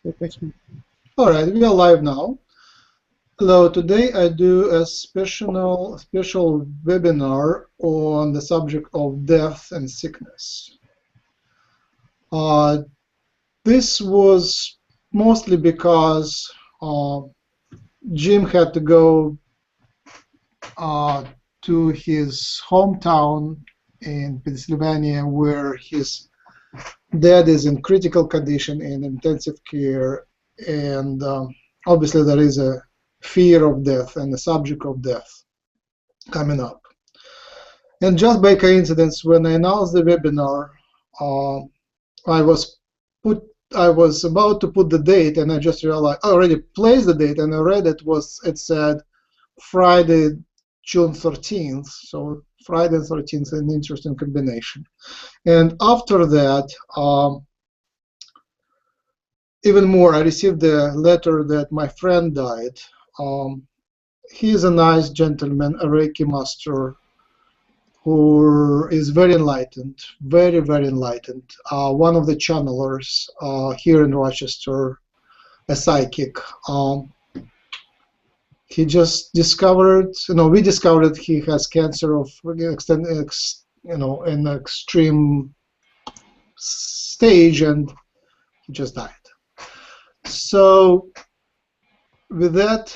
All right, we are live now. Hello, today I do a special webinar on the subject of death and sickness. This was mostly because Jim had to go to his hometown in Pennsylvania, where his dad is in critical condition in intensive care, and obviously there is a fear of death and the subject of death coming up. And just by coincidence, when I announced the webinar, I was about to put the date, and I just realized I already placed the date, and I read it said Friday, June 13th. So Friday and 13th, an interesting combination. And after that, even more, I received a letter that my friend died. He is a nice gentleman, a Reiki master, who is very enlightened, very, very enlightened. One of the channelers here in Rochester, a psychic. He just discovered, we discovered he has cancer of, an extreme stage, and he just died. So with that,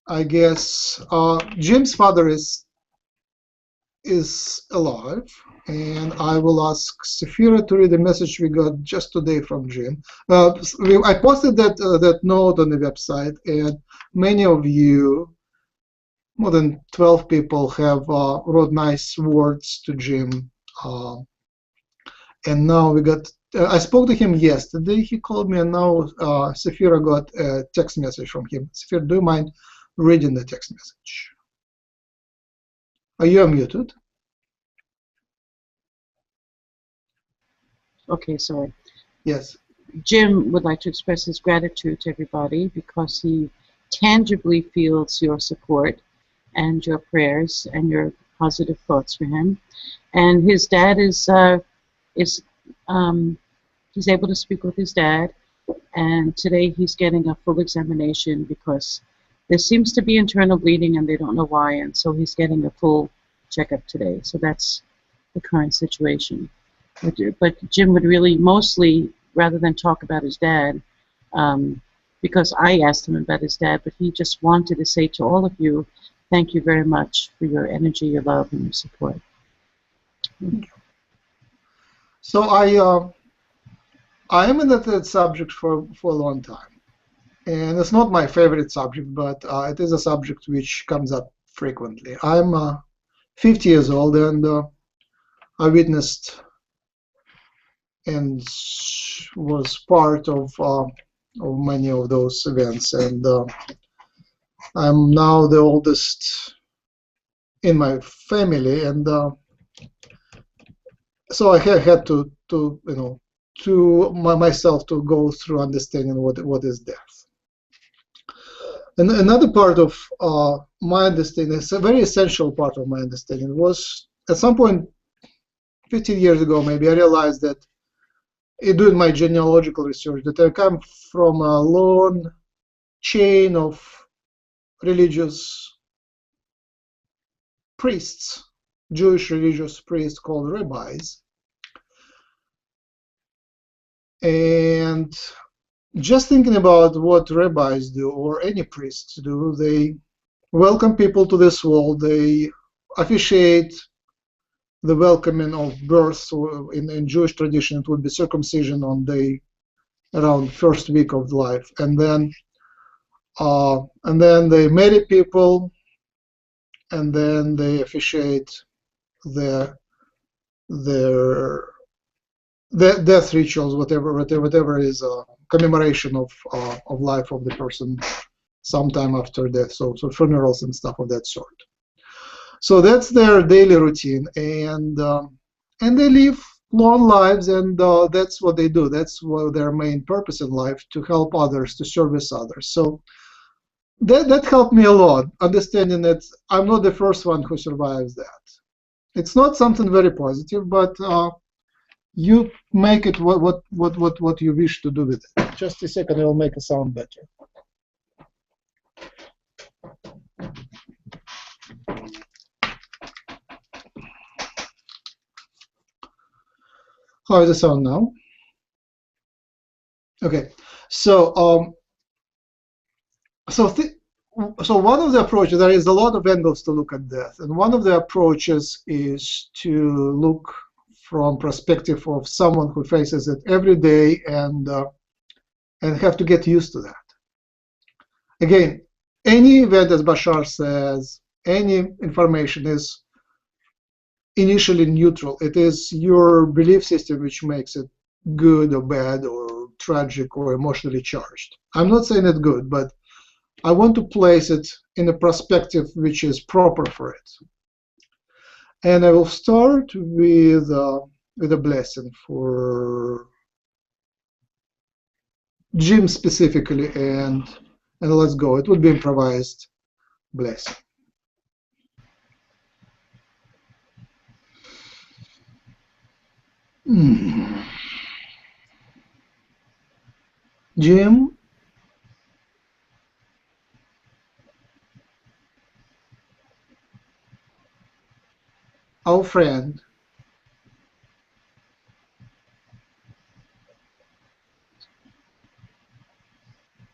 I guess Jim's father is alive, and I will ask Safira to read the message we got just today from Jim. I posted that note on the website, and many of you, more than 12 people, have wrote nice words to Jim. And now we got, I spoke to him yesterday, he called me, and now Safira got a text message from him. Safira, do you mind reading the text message? Are you unmuted? Okay, sorry. Yes. Jim would like to express his gratitude to everybody because he tangibly feels your support and your prayers and your positive thoughts for him. And his dad he's able to speak with his dad, and today he's getting a full examination because there seems to be internal bleeding and they don't know why, and so he's getting a full checkup today. So that's the current situation. But Jim would really mostly, rather than talk about his dad, because I asked him about his dad, but he just wanted to say to all of you, thank you very much for your energy, your love, and your support. So I am in that subject for a long time. And it's not my favorite subject, but it is a subject which comes up frequently. I'm 50 years old, and I witnessed and was part of many of those events. And I'm now the oldest in my family, and so I had to myself to go through understanding what is death. And another part of my understanding, it's a very essential part of my understanding, was at some point 15 years ago maybe, I realized that in doing my genealogical research that I come from a long chain of religious priests, Jewish religious priests called rabbis. And just thinking about what rabbis do, or any priests do, they welcome people to this world. They officiate the welcoming of birth. In Jewish tradition, it would be circumcision on around first week of life, and then they marry people, and then they officiate their death rituals, whatever is commemoration of life of the person sometime after death, so funerals and stuff of that sort. So that's their daily routine, and they live long lives, and that's what they do. That's what their main purpose in life, to help others, to service others. So that helped me a lot, understanding that I'm not the first one who survives that. It's not something very positive, but you make it what you wish to do with it. Just a second, it will make it sound better. How is the sound now? Okay, so so one of the approaches, there is a lot of angles to look at death, and one of the approaches is to look from perspective of someone who faces it every day and have to get used to that. Again, any event, as Bashar says, any information is initially neutral. It is your belief system which makes it good or bad or tragic or emotionally charged. I'm not saying it's good, but I want to place it in a perspective which is proper for it. And I will start with a blessing for Jim specifically, and let's go. It would be improvised blessing. Jim, our friend,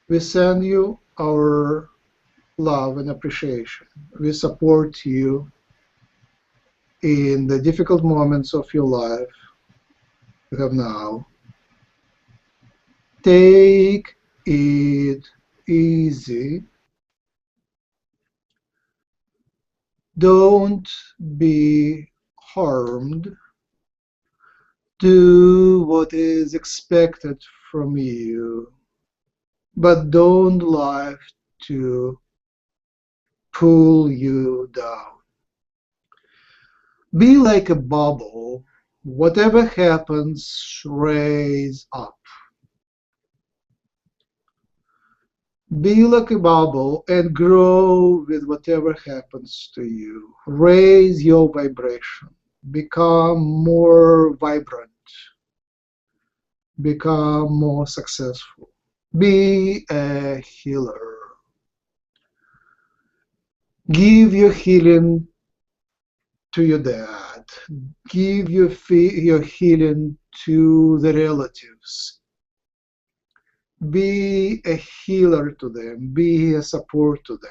we send you our love and appreciation. We support you in the difficult moments of your life you have now. Take it easy. Don't be harmed. Do what is expected from you, but don't life to pull you down. Be like a bubble. Whatever happens, raise up. Be like a bubble and grow with whatever happens to you. Raise your vibration. Become more vibrant. Become more successful. Be a healer. Give your healing to your dad. Give your healing to the relatives. Be a healer to them. Be a support to them.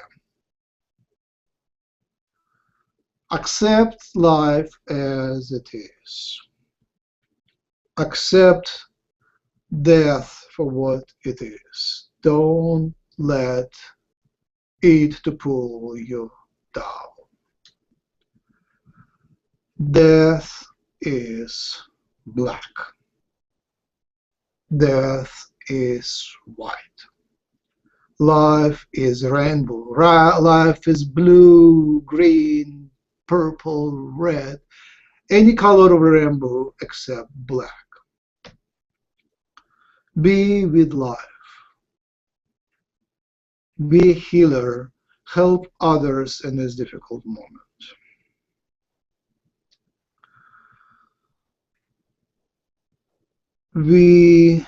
Accept life as it is. Accept death for what it is. Don't let it to pull you down. Death is black. Death is white. Life is rainbow. Life is blue, green, purple, red. Any color of a rainbow except black. Be with life. Be a healer. Help others in this difficult moment. We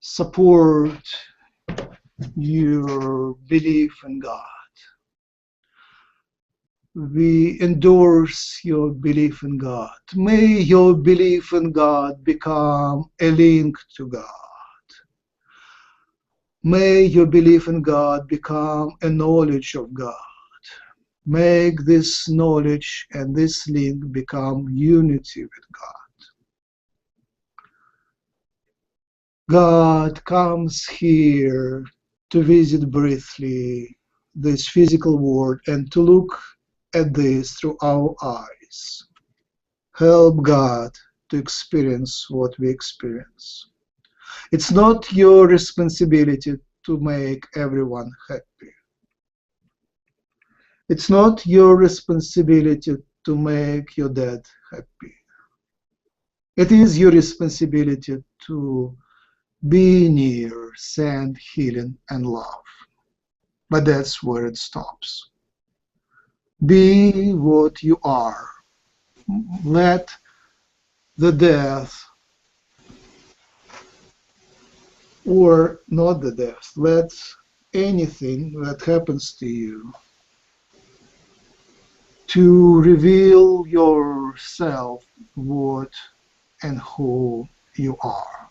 support your belief in God. We endorse your belief in God. May your belief in God become a link to God. May your belief in God become a knowledge of God. Make this knowledge and this link become unity with God. God comes here to visit briefly this physical world and to look at this through our eyes. Help God to experience what we experience. It's not your responsibility to make everyone happy. It's not your responsibility to make your dad happy. It is your responsibility to be near, send healing and love. But that's where it stops. Be what you are. Let the death, or not the death. Let anything that happens to you to reveal yourself, what and who you are.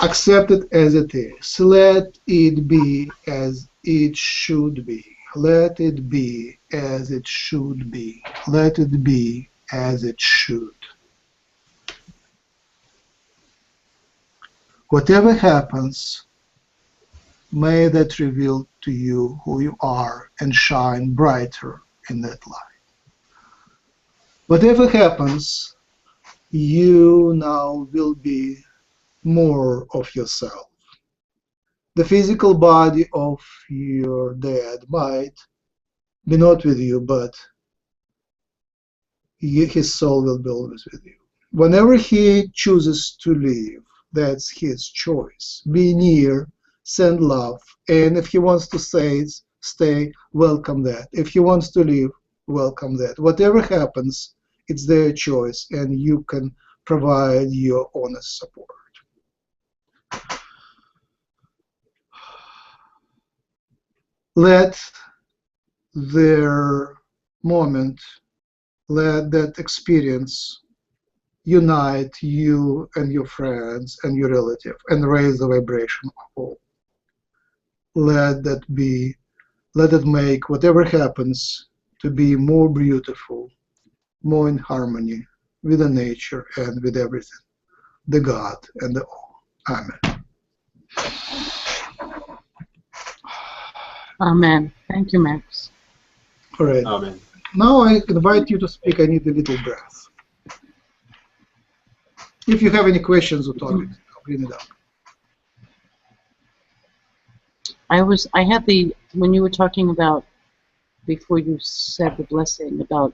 Accept it as it is. Let it be as it should be. Let it be as it should be. Let it be as it should. Whatever happens, may that reveal to you who you are and shine brighter in that light. Whatever happens, you now will be more of yourself. The physical body of your dead might be not with you, but his soul will be always with you. Whenever he chooses to leave, that's his choice. Be near, send love, and if he wants to stay, welcome that. If he wants to leave, welcome that. Whatever happens, it's their choice, and you can provide your honest support. Let their moment, let that experience unite you and your friends and your relative and raise the vibration of all. Let it make whatever happens to be more beautiful, more in harmony with the nature and with everything, the God and the all. Amen. Amen. Thank you, Max. All right. Amen. Now I invite you to speak. I need a little breath. If you have any questions or topics, I'll bring it up. When you were talking about, before you said the blessing, about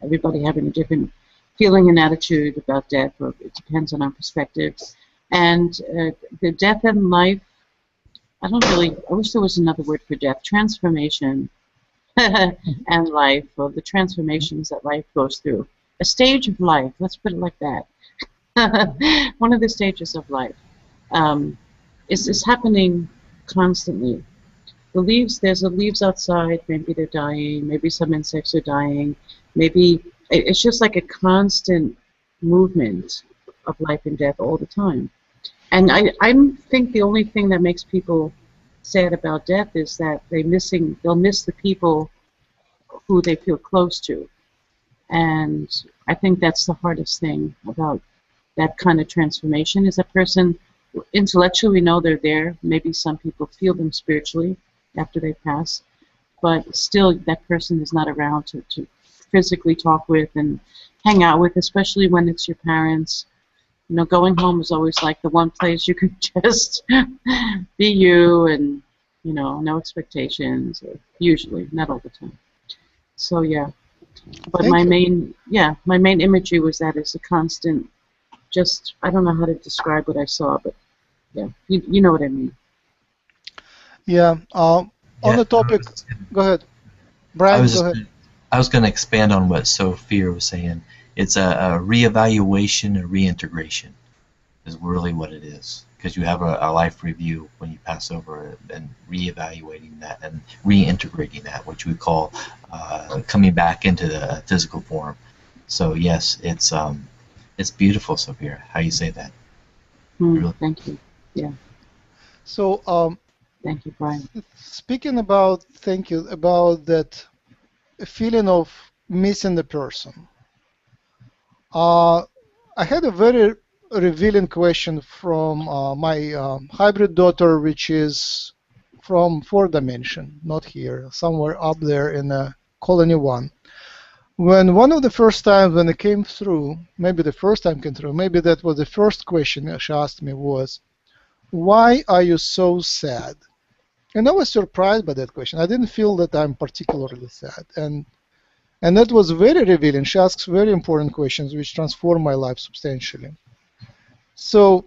everybody having a different feeling and attitude about death, or it depends on our perspective. And the death and life, I wish there was another word for death, transformation and life, or the transformations that life goes through. A stage of life, let's put it like that. One of the stages of life is happening constantly. There's leaves outside, maybe they're dying, maybe some insects are dying, maybe it's just like a constant movement of life and death all the time. And I think the only thing that makes people sad about death is that they'll miss the people who they feel close to. And I think that's the hardest thing about that kind of transformation, is a person intellectually we know they're there. Maybe some people feel them spiritually after they pass, but still that person is not around to physically talk with and hang out with, especially when it's your parents. You know, going home is always like the one place you can just be you, and you know, no expectations, usually, not all the time. So yeah, but my main imagery was that it's a constant, just, I don't know how to describe what I saw, but yeah, you know what I mean. Yeah, on the topic, go ahead. Brian, go ahead. I was going to expand on what Sophia was saying. It's a reevaluation, a reintegration is really what it is. Because you have a life review when you pass over, and reevaluating that and reintegrating that, which we call coming back into the physical form. So yes, it's beautiful, Sophia, how you say that. Really. Thank you. Yeah. So thank you, Brian. Speaking about, thank you, about that feeling of missing the person. I had a very revealing question from my hybrid daughter, which is from 4th dimension, not here, somewhere up there in colony 1. When one of the first times when it came through, maybe the first time came through, maybe that was the first question she asked me was, why are you so sad? And I was surprised by that question. I didn't feel that I'm particularly sad. And that was very revealing. She asks very important questions which transform my life substantially. So,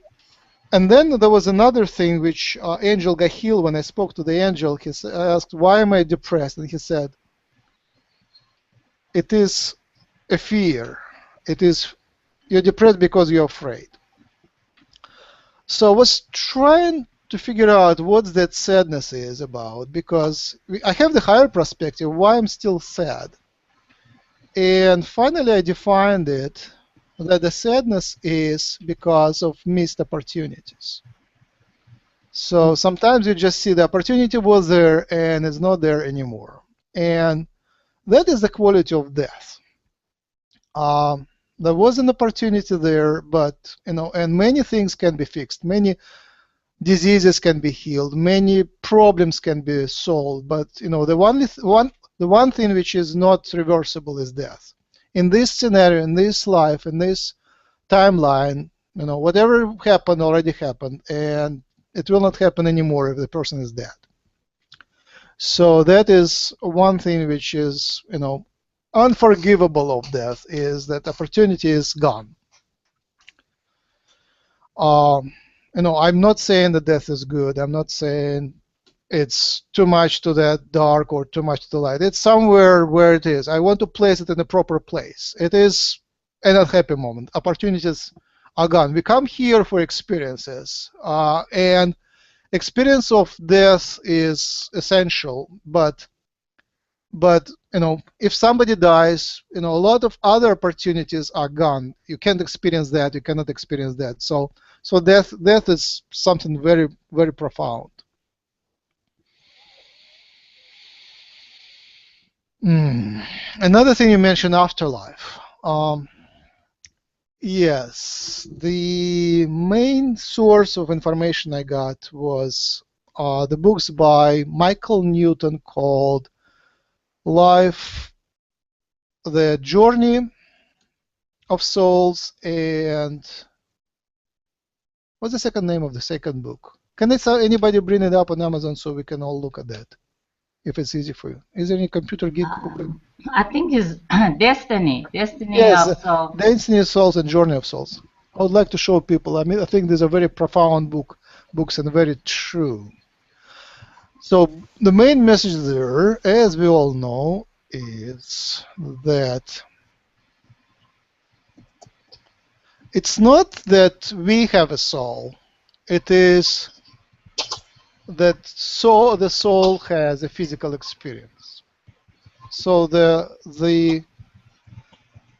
and then there was another thing which Angel Yahyel, when I spoke to the angel, I asked, why am I depressed? And he said, it is a fear. It is you're depressed because you're afraid. So I was trying to figure out what that sadness is about, because I have the higher perspective, why I'm still sad. And finally I defined it, that the sadness is because of missed opportunities. So sometimes you just see the opportunity was there and it's not there anymore. And that is the quality of death. There was an opportunity there, but and many things can be fixed. Many diseases can be healed. Many problems can be solved. But the one thing which is not reversible is death. In this scenario, in this life, in this timeline, whatever happened already happened, and it will not happen anymore if the person is dead. So that is one thing which is, unforgivable of death, is that opportunity is gone. I'm not saying that death is good. I'm not saying it's too much to that dark or too much to the light. It's somewhere where it is. I want to place it in the proper place. It is an unhappy moment. Opportunities are gone. We come here for experiences, and experience of death is essential. But if somebody dies, a lot of other opportunities are gone. You can't experience that. You cannot experience that. So death is something very, very profound. Another thing you mentioned, afterlife. Yes, the main source of information I got was the books by Michael Newton called Life, The Journey of Souls, and what's the second name of the second book? Can anybody bring it up on Amazon so we can all look at that, if it's easy for you? Is there any computer geek who can? I think it's Destiny. Yes, of Souls. Destiny of Souls and Journey of Souls. I would like to show people. I think these are very profound books and very true. So the main message there, as we all know, is that it's not that we have a soul. It is that the soul has a physical experience. So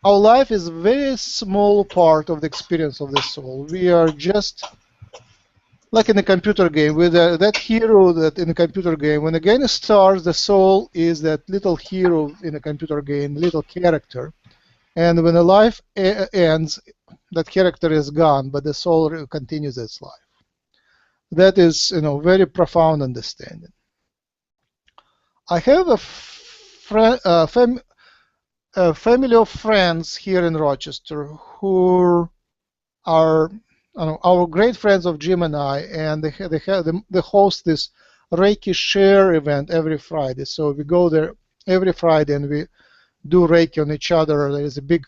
our life is a very small part of the experience of the soul. We are just like in a computer game, with that hero that in a computer game, when the game starts, the soul is that little hero in a computer game, little character. And when the life ends, that character is gone, but the soul continues its life. That is, very profound understanding. I have a family of friends here in Rochester who are our great friends of Jim and I, and they host this Reiki share event every Friday. So we go there every Friday and we do Reiki on each other. There is a big,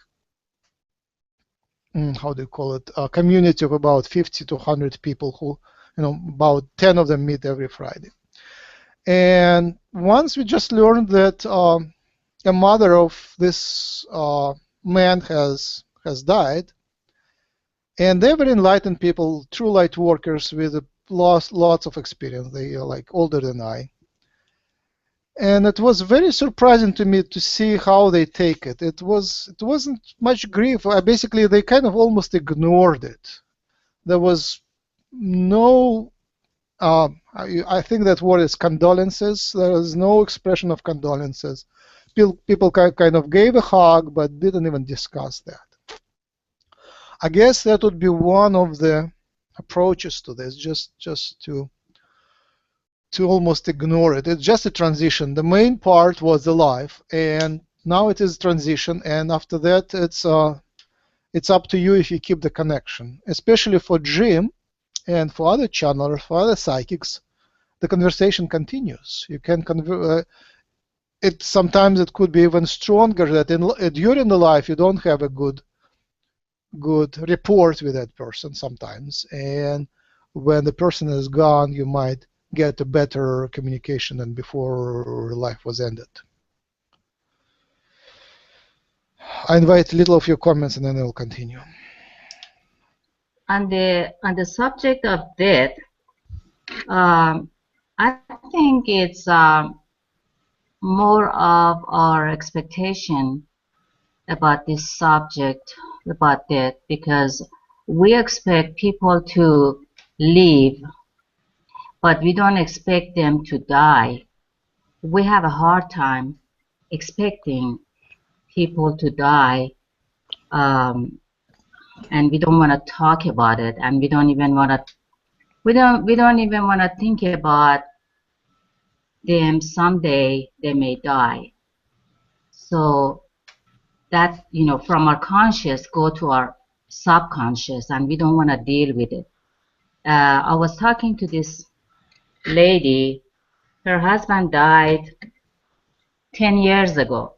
how do you call it, a community of about 50 to 100 people who, about 10 of them meet every Friday. And once we just learned that a mother of this man has died, and they were enlightened people, true light workers with lots of experience. They are like older than I. And it was very surprising to me to see how they take it. It wasn't much grief. Basically, they kind of almost ignored it. There was no, I think that word is condolences. There was no expression of condolences. People kind of gave a hug, but didn't even discuss that. I guess that would be one of the approaches to this, just to almost ignore it. It's just a transition. The main part was the life, and now it is transition, and after that it's up to you if you keep the connection. Especially for Jim and for other channelers, for other psychics, the conversation continues. You can sometimes it could be even stronger that during the life you don't have a good rapport with that person sometimes, and when the person is gone you might get a better communication than before life was ended. I invite little of your comments and then I will continue. On the subject of death, I think it's more of our expectation about this subject about death, because we expect people to live, but we don't expect them to die. We have a hard time expecting people to die, and we don't want to talk about it, and we don't even want to. We don't even want to think about them. Someday they may die. So that, from our conscious go to our subconscious, and we don't want to deal with it. I was talking to this lady. Her husband died 10 years ago,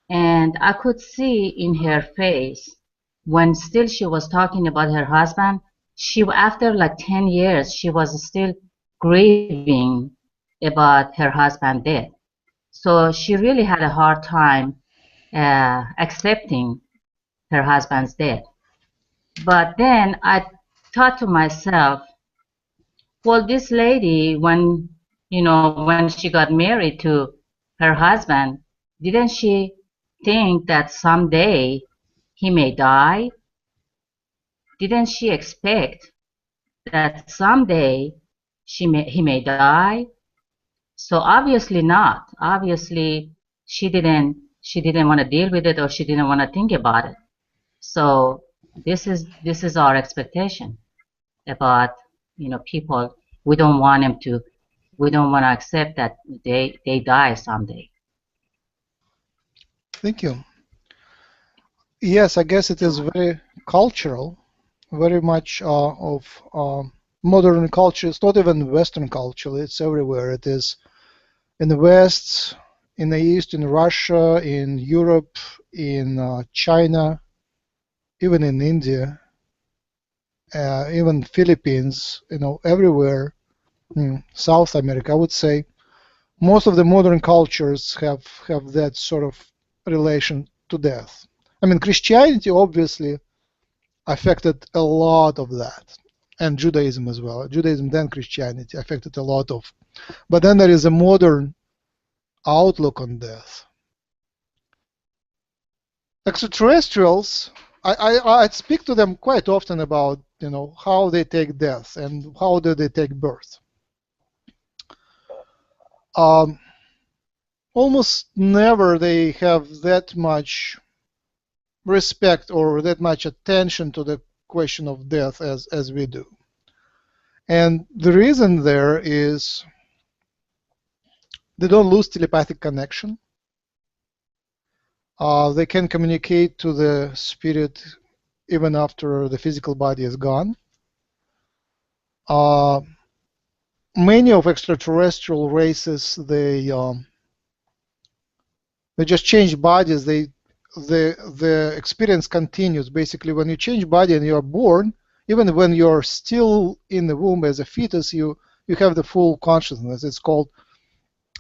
and I could see in her face when still she was talking about her husband, after like 10 years she was still grieving about her husband's death. So she really had a hard time accepting her husband's death. But then I thought to myself, well, this lady, when she got married to her husband, didn't she think that someday he may die? Didn't she expect that someday he may die? So obviously not. Obviously she didn't want to deal with it, or she didn't want to think about it. So this is our expectation about people. We don't want to accept that they die someday. Thank you. Yes, I guess it is very cultural, very much of modern culture. It's not even Western culture, it's everywhere. It is in the West, in the East, in Russia, in Europe, in China, even in India, even Philippines, everywhere, South America, I would say. Most of the modern cultures have that sort of relation to death. I mean, Christianity obviously affected a lot of that, and Judaism as well. Judaism, then Christianity affected a lot of. But then there is a modern outlook on death. Extraterrestrials, I speak to them quite often about how they take death and how do they take birth. Almost never they have that much respect or that much attention to the question of death as we do. And the reason there is they don't lose telepathic connection. They can communicate to the spirit even after the physical body is gone. Many of extraterrestrial races, they just change bodies. The experience continues. Basically, when you change body and you are born, even when you're still in the womb as a fetus, you have the full consciousness. It's called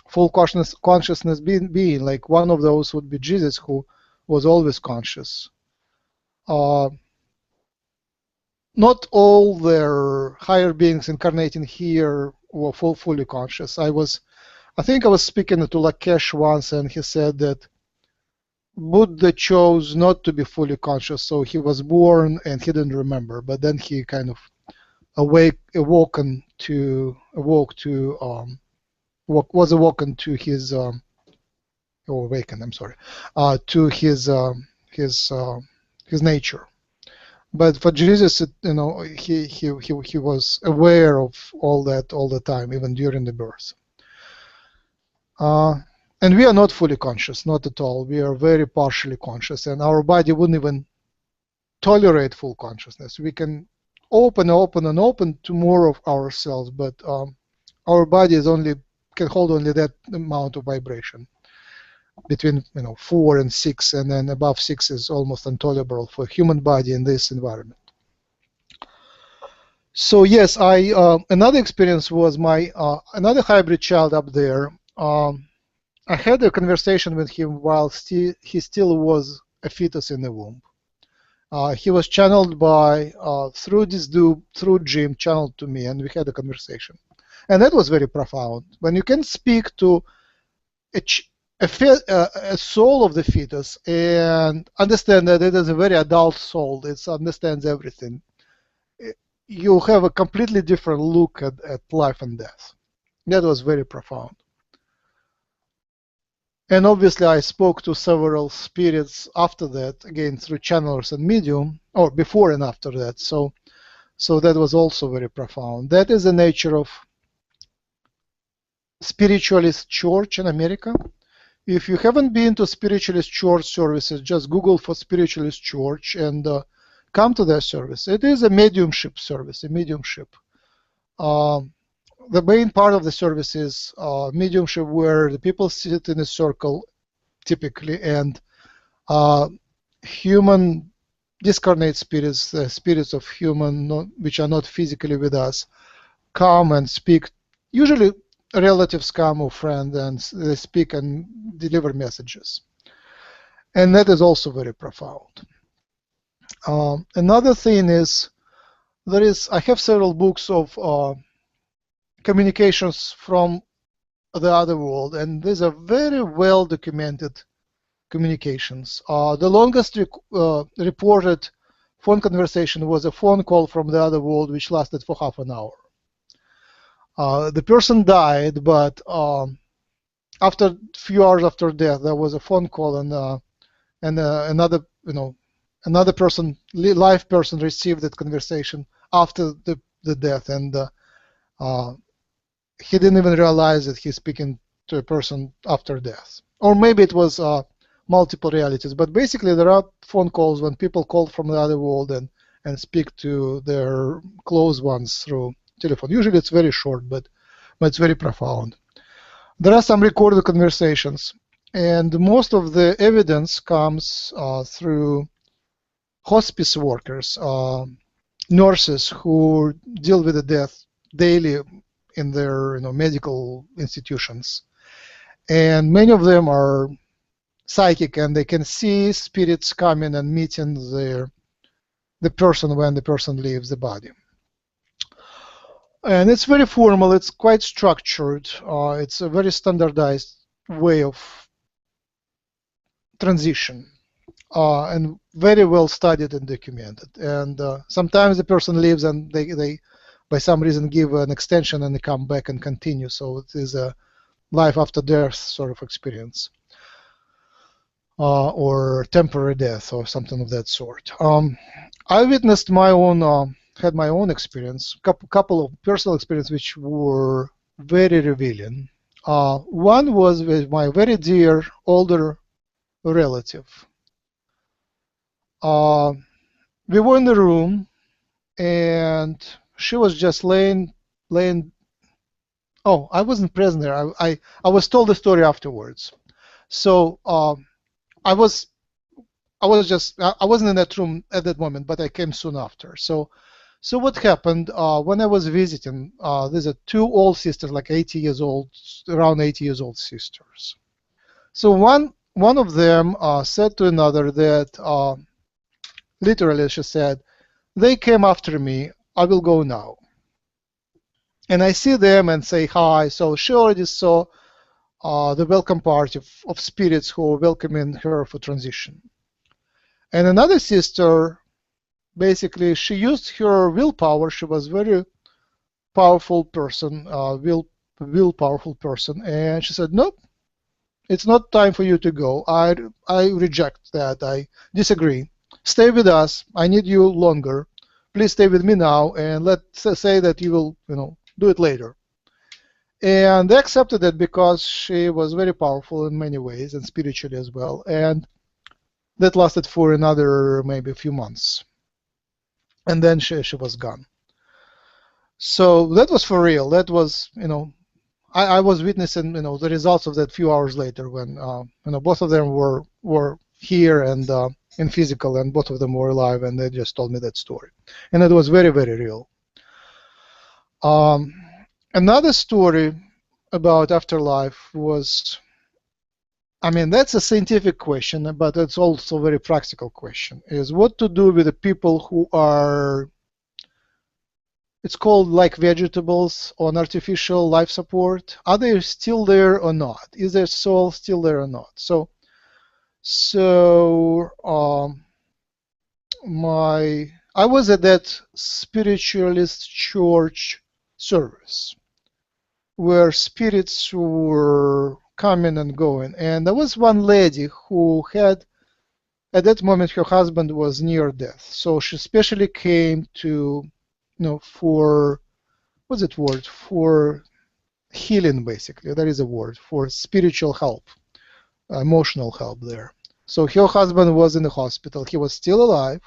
full consciousness being. Like one of those would be Jesus, who was always conscious. Not all their higher beings incarnating here were fully conscious. I think I was speaking to Lakesh once, and he said that Buddha chose not to be fully conscious, so he was born and he didn't remember, but then he kind of awoken to his nature. But for Jesus, he was aware of all that all the time, even during the birth. And we are not fully conscious, not at all. We are very partially conscious, and our body wouldn't even tolerate full consciousness. We can open to more of ourselves, but our body can hold only that amount of vibration, between 4 and 6, and then above 6 is almost intolerable for a human body in this environment. So yes, another experience was my another hybrid child up there. I had a conversation with him while he still was a fetus in the womb. He was channeled by through Jim, channeled to me, and we had a conversation, and that was very profound. When you can speak to a soul of the fetus and understand that it is a very adult soul, it understands everything, you have a completely different look at life and death. That was very profound. And obviously I spoke to several spirits after that, again through channelers and medium, or before and after that. So that was also very profound. That is the nature of Spiritualist Church in America. If you haven't been to Spiritualist Church services, just Google for Spiritualist Church and come to their service. It is a mediumship service, a mediumship. The main part of the service is mediumship, where the people sit in a circle, typically, and human discarnate spirits, the spirits of human which are not physically with us, come and speak, usually relatives come or friends, and they speak and deliver messages. And that is also very profound. Another thing is, I have several books of communications from the other world, and these are very well documented communications. The longest reported phone conversation was a phone call from the other world, which lasted for half an hour. The person died, but after a few hours after death, there was a phone call, and another person, live person, received that conversation after the death, and he didn't even realize that he's speaking to a person after death. Or maybe it was multiple realities. But basically, there are phone calls when people call from the other world and speak to their close ones through telephone. Usually it's very short, but it's very profound. There are some recorded conversations, and most of the evidence comes through hospice workers, nurses who deal with the death daily in their medical institutions, and many of them are psychic, and they can see spirits coming and meeting the person when the person leaves the body. And it's very formal, it's quite structured, it's a very standardized way of transition, and very well studied and documented. And sometimes the person leaves and they by some reason give an extension and they come back and continue. So it is a life after death sort of experience, or temporary death or something of that sort. I witnessed my own, had my own experience, couple of personal experiences which were very revealing. One was with my very dear older relative. We were in the room, and she was just laying. Oh, I wasn't present there. I was told the story afterwards. So I wasn't in that room at that moment, but I came soon after. So what happened when I was visiting? These are two old sisters, like 80 years old, around 80 years old sisters. So one of them said to another that literally she said, "They came after me. I will go now." And I see them and say hi. So she already saw the welcome party of spirits who were welcoming her for transition. And another sister, basically, she used her willpower. She was a very powerful person, powerful person, and she said, "Nope, it's not time for you to go. I reject that. I disagree. Stay with us. I need you longer. Please stay with me now, and let's say that you will, do it later." And they accepted it because she was very powerful in many ways and spiritually as well. And that lasted for another maybe a few months. And then she was gone. So that was for real. That was, I was witnessing, the results of that few hours later when, both of them were here and in physical, and both of them were alive, and they just told me that story. And it was very, very real. Another story about afterlife was I mean, that's a scientific question, but it's also a very practical question, is what to do with the people who are, it's called like vegetables on artificial life support. Are they still there or not? Is their soul still there or not? So I was at that spiritualist church service where spirits were coming and going, and there was one lady who had, at that moment, her husband was near death, so she specially came to, for, what's that word, for healing, basically. There is a word for spiritual help, emotional help there. So her husband was in the hospital. He was still alive,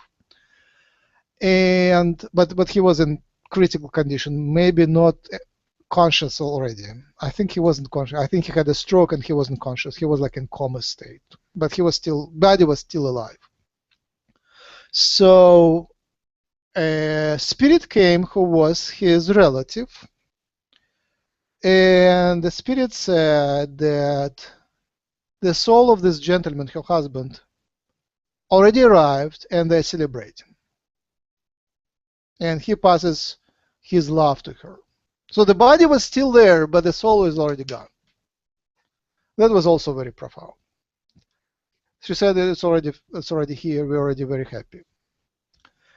and but he was in critical condition, maybe not conscious already. I think he wasn't conscious. I think he had a stroke and he wasn't conscious. He was like in coma state, but he was still, body was still alive. So a spirit came who was his relative, and the spirit said that the soul of this gentleman, her husband, already arrived and they're celebrating. And he passes his love to her. So the body was still there, but the soul is already gone. That was also very profound. She said that it's already here, we're already very happy.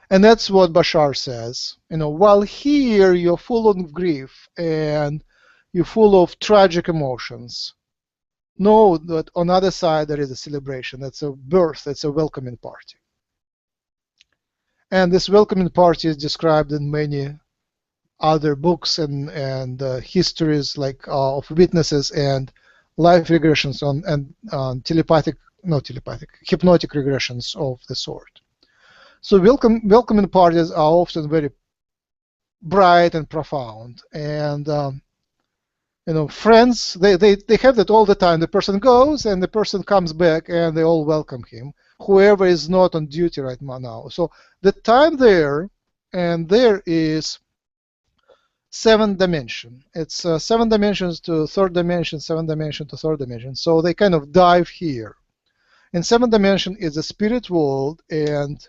And that's what Bashar says. While here you're full of grief and you're full of tragic emotions, know that on the other side there is a celebration. That's a birth, it's a welcoming party. And this welcoming party is described in many other books and histories, like of witnesses and life regressions and hypnotic regressions of the sort. So welcoming parties are often very bright and profound, and friends, they have that all the time. The person goes and the person comes back and they all welcome him, whoever is not on duty right now. So the time there, and there is 7th dimension. It's 7 dimensions to 3rd dimension, 7th dimension to 3rd dimension. So they kind of dive here. In 7th dimension is the spirit world, and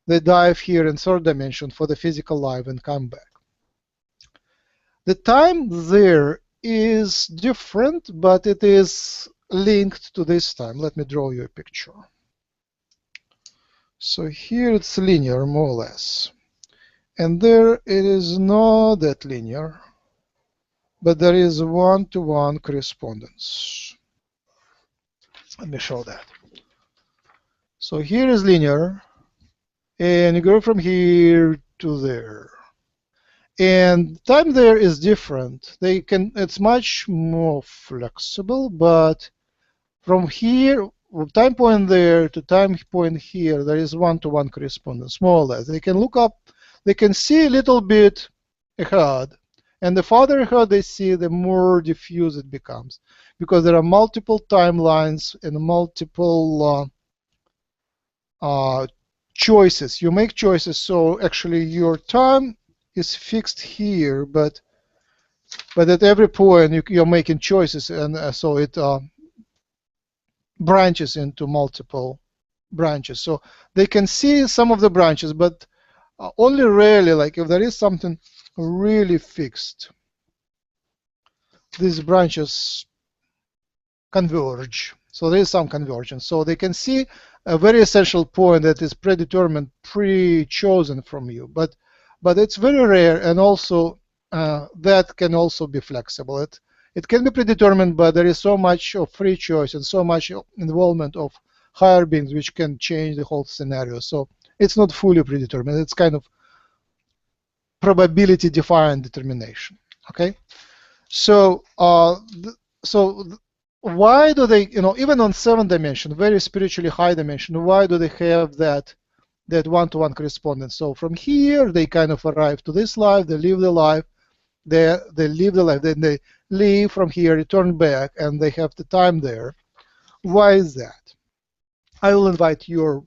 they dive here in 3rd dimension for the physical life and come back. The time there is different, but it is linked to this time. Let me draw you a picture. So here it's linear, more or less. And there it is not that linear, but there is one-to-one correspondence. Let me show that. So here is linear, and you go from here to there. And time there is different. It's much more flexible, but from here, time point there to time point here, there is one-to-one correspondence, more or less. They can look up, they can see a little bit ahead, and the farther ahead they see, the more diffuse it becomes, because there are multiple timelines and multiple choices. You make choices, so actually your time is fixed here, but at every point you're making choices, and so it branches into multiple branches. So they can see some of the branches, but only rarely, like if there is something really fixed, these branches converge. So there is some convergence. So they can see a very essential point that is predetermined, pre-chosen from you. But it's very rare, and also that can also be flexible. It can be predetermined, but there is so much of free choice and so much involvement of higher beings which can change the whole scenario. So it's not fully predetermined. It's kind of probability-defined determination. Okay, so why do they, even on 7th dimension, very spiritually high dimension, why do they have that one-to-one correspondence? So from here they kind of arrive to this life, they live the life, they live the life, then they leave from here, return back, and they have the time there. Why is that? I will invite your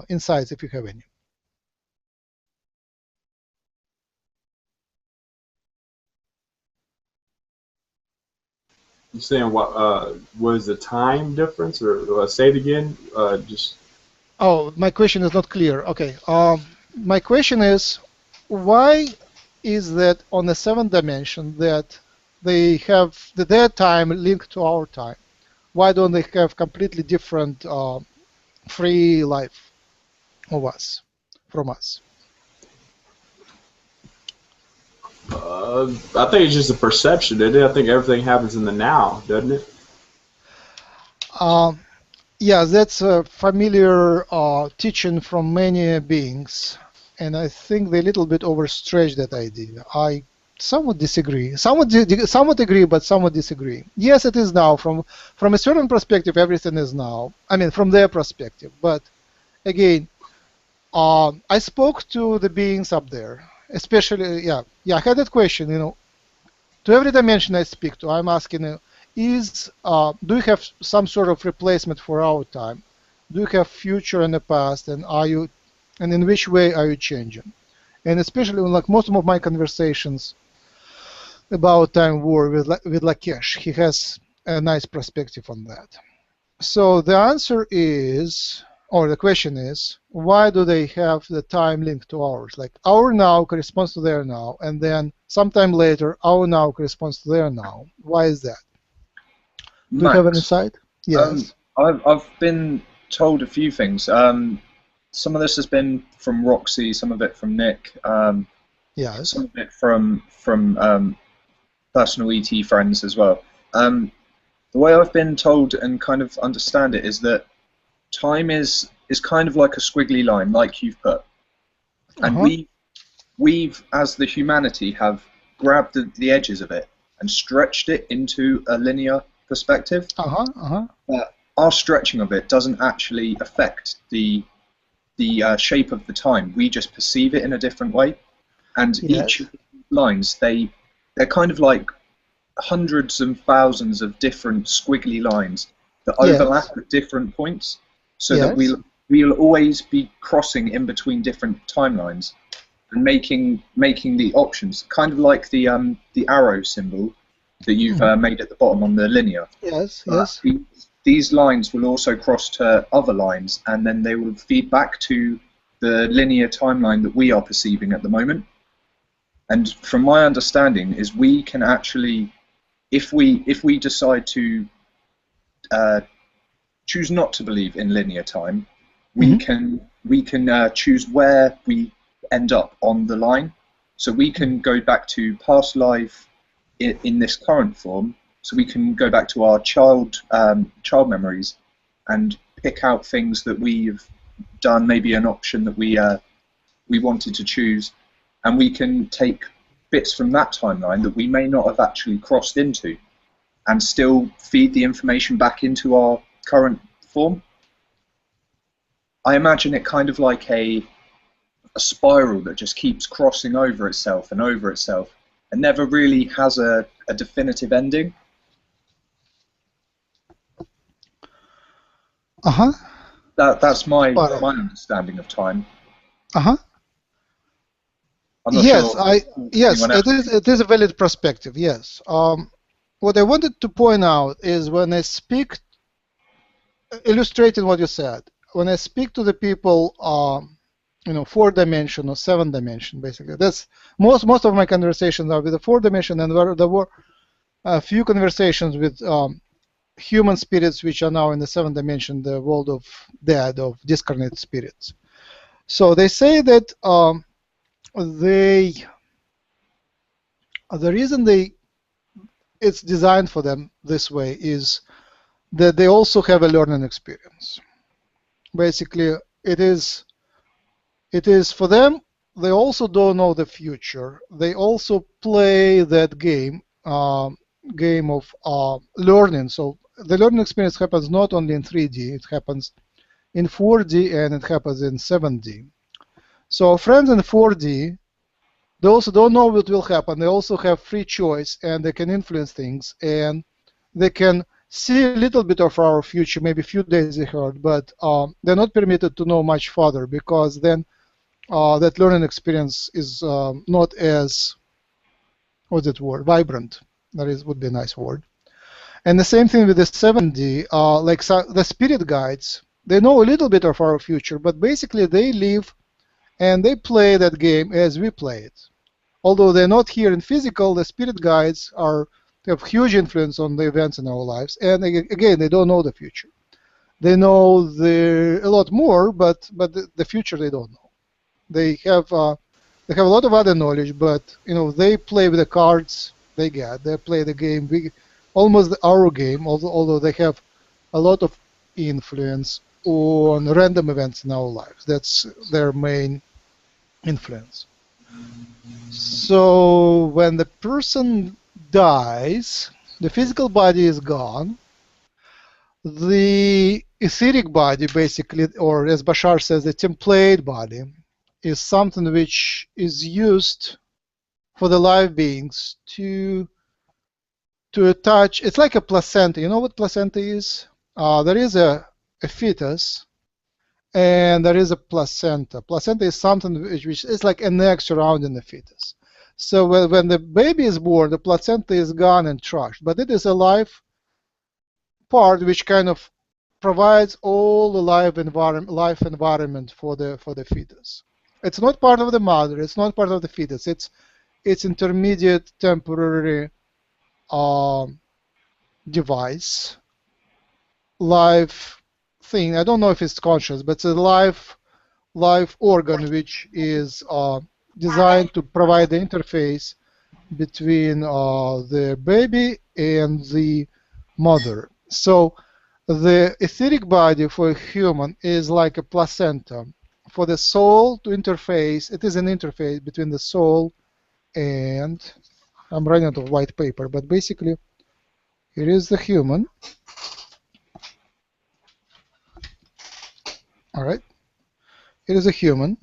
insights if you have any. You saying what was the time difference, or say it again? Just. Oh, my question is not clear. Okay. My question is, why is that on the seventh dimension that they have their time linked to our time? Why don't they have completely different free life of us, from us? I think it's just a perception, isn't it? I think everything happens in the now, doesn't it? Yeah, that's a familiar teaching from many beings, and I think they a little bit overstretch that idea. I somewhat disagree. Somewhat agree, but somewhat disagree. Yes, it is now. From a certain perspective, everything is now. I mean, from their perspective. But again, I spoke to the beings up there, especially, I had that question, to every dimension I speak to, I'm asking, do you have some sort of replacement for our time? Do you have future and the past, and in which way are you changing? And especially, like most of my conversations about time war with Lakesh, he has a nice perspective on that. So the answer is, or the question is, why do they have the time linked to ours? Like our now corresponds to their now, and then sometime later, our now corresponds to their now. Why is that? Do you have an insight? Yes. I've been told a few things. Some of this has been from Roxy, some of it from Nick. Yes. Some of it from personal ET friends as well. The way I've been told and kind of understand it is that time is kind of like a squiggly line, like you've put, and we've as the humanity have grabbed the edges of it and stretched it into a linear perspective. But our stretching of it doesn't actually affect the shape of the time. We just perceive it in a different way, and each of the lines they're kind of like hundreds and thousands of different squiggly lines that overlap at different points, so that we'll always be crossing in between different timelines and making the options, kind of like the arrow symbol that you've made at the bottom on the linear. Yes. These lines will also cross to other lines, and then they will feed back to the linear timeline that we are perceiving at the moment. And from my understanding is we can actually, if we decide to choose not to believe in linear time, we can choose where we end up on the line. So we can go back to past life in this current form. So we can go back to our child memories and pick out things that we've done, maybe an option that we wanted to choose, and we can take bits from that timeline that we may not have actually crossed into, and still feed the information back into our current form. I imagine it kind of like a spiral that just keeps crossing over itself and never really has a definitive ending. That's my understanding of time. Yes, it is a valid perspective. Yes. What I wanted to point out is when I speak, illustrating what you said, when I speak to the people, 4 dimension or 7 dimension, basically. That's most of my conversations are with the 4 dimension, and there were a few conversations with human spirits which are now in the 7th dimension, the world of dead, of discarnate spirits. So they say that the reason it's designed for them this way is that they also have a learning experience. Basically, it is for them. They also don't know the future. They also play that game of learning. So the learning experience happens not only in 3D, it happens in 4D and it happens in 7D. So friends in 4D, they also don't know what will happen. They also have free choice, and they can influence things, and they can see a little bit of our future, maybe a few days ahead, but they're not permitted to know much further, because then that learning experience is not as, what's that word, vibrant. That would be a nice word. And the same thing with the 7D, like the spirit guides, they know a little bit of our future, but basically they live and they play that game as we play it. Although they're not here in physical, the spirit guides have huge influence on the events in our lives. And again, they don't know the future. They know a lot more, but the future they don't know. They have a lot of other knowledge, but they play with the cards they get. They play the game, almost our game, although they have a lot of influence on random events in our lives. That's their main influence. So when the person dies, the physical body is gone. The etheric body, basically, or as Bashar says, the template body, is something which is used for the live beings to attach. It's like a placenta. You know what placenta is? There is a fetus, and there is a placenta. Placenta is something which is like an egg surrounding the fetus. So when the baby is born, the placenta is gone and trashed, but it is a live part which kind of provides all the life environment for the fetus. It's not part of the mother. It's not part of the fetus. It's intermediate temporary device, live thing. I don't know if it's conscious, but it's a live organ which is designed to provide the interface between the baby and the mother. So the etheric body for a human is like a placenta. For the soul to interface, it is an interface between the soul and, I'm running out of white paper, but basically here is the human. All right, here is a human,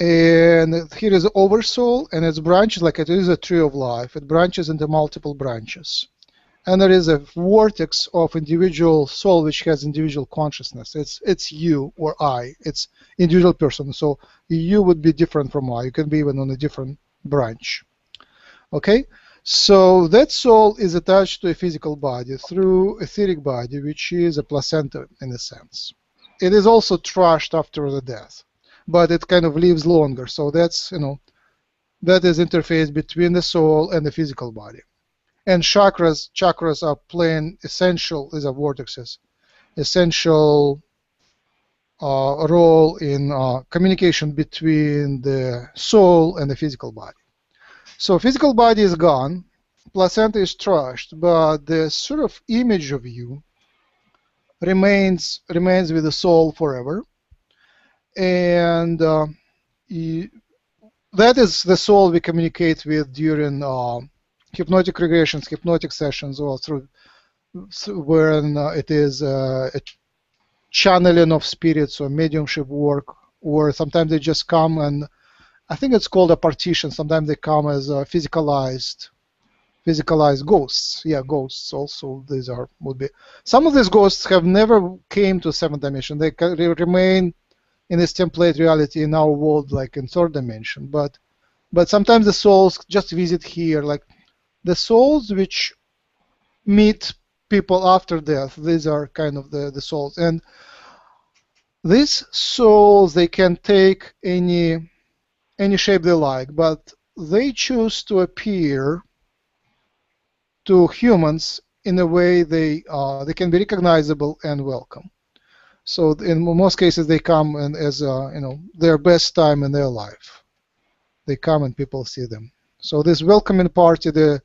and here is the oversoul, and its branches, like it is a tree of life. It branches into multiple branches. And there is a vortex of individual soul which has individual consciousness. It's you or I. It's individual person. So you would be different from I. You can be even on a different branch. Okay? So that soul is attached to a physical body through etheric body, which is a placenta in a sense. It is also trashed after the death, but it kind of lives longer. So that's, that is interface between the soul and the physical body. And chakras are playing essential, these are vortexes, essential role in communication between the soul and the physical body. So physical body is gone, placenta is trashed, but the sort of image of you remains with the soul forever. And that is the soul we communicate with during hypnotic regressions, hypnotic sessions, or through when it is a channeling of spirits or mediumship work, or sometimes they just come and I think it's called a partition. Sometimes they come as physicalized ghosts. Yeah, ghosts also. These would be some of these ghosts have never came to seventh dimension. They remain in this template reality in our world, like in third dimension. But sometimes the souls just visit here, like the souls which meet people after death. These are kind of the souls, and these souls, they can take any shape they like, but they choose to appear to humans in a way they can be recognizable and welcome. So in most cases they come and as their best time in their life. They come and people see them. So this welcoming party, the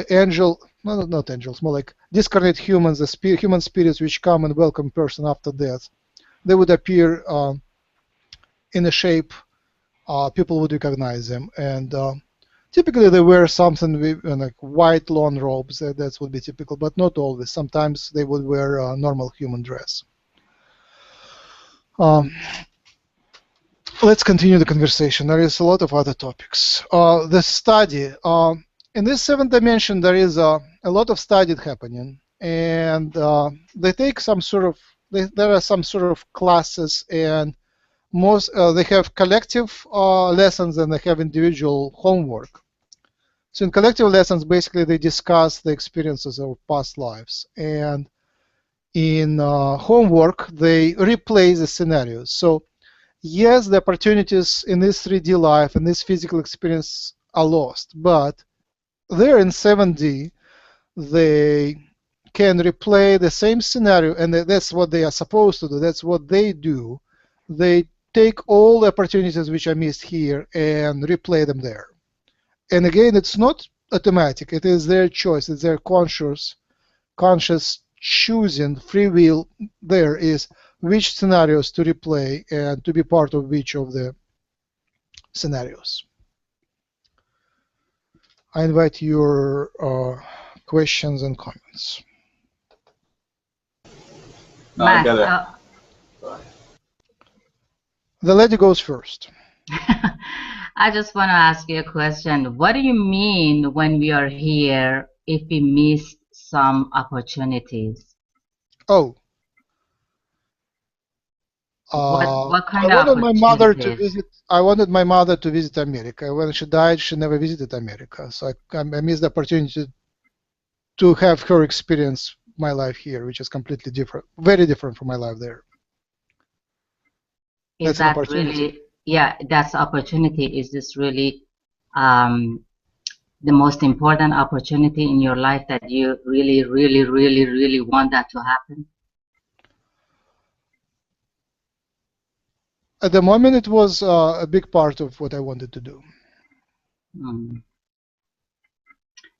angel, not angels, more like discarnate humans, the human spirits which come and welcome person after death, they would appear in a shape people would recognize them, and typically they wear something with, like white lawn robes. That would be typical, but not always. Sometimes they would wear a normal human dress. Let's continue the conversation. There is a lot of other topics. The study. In this seventh dimension, there is a lot of study happening, and they take some sort of. There are some sort of classes, and most they have collective lessons and they have individual homework. So in collective lessons, basically they discuss the experiences of past lives, and in homework they replay the scenarios. So yes, the opportunities in this 3D life and this physical experience are lost, but there in 7D they can replay the same scenario, and that's what they are supposed to do. That's what they do. They take all the opportunities which are missed here and replay them there. And again, it's not automatic. It is their choice. It's their conscious choosing, free will. There is which scenarios to replay and to be part of which of the scenarios. I invite your questions and comments. I got it. The lady goes first. I just want to ask you a question. What do you mean when we are here if we miss some opportunities? Oh. What kind I of wanted my mother to opportunities? visit. I wanted my mother to visit America. When she died, she never visited America, so I missed the opportunity to have her experience my life here, which is completely different, very different from my life there. Is That's an that opportunity. really, yeah, that's opportunity. Is this really the most important opportunity in your life that you really, really, really, really want that to happen? At the moment, it was a big part of what I wanted to do. Mm.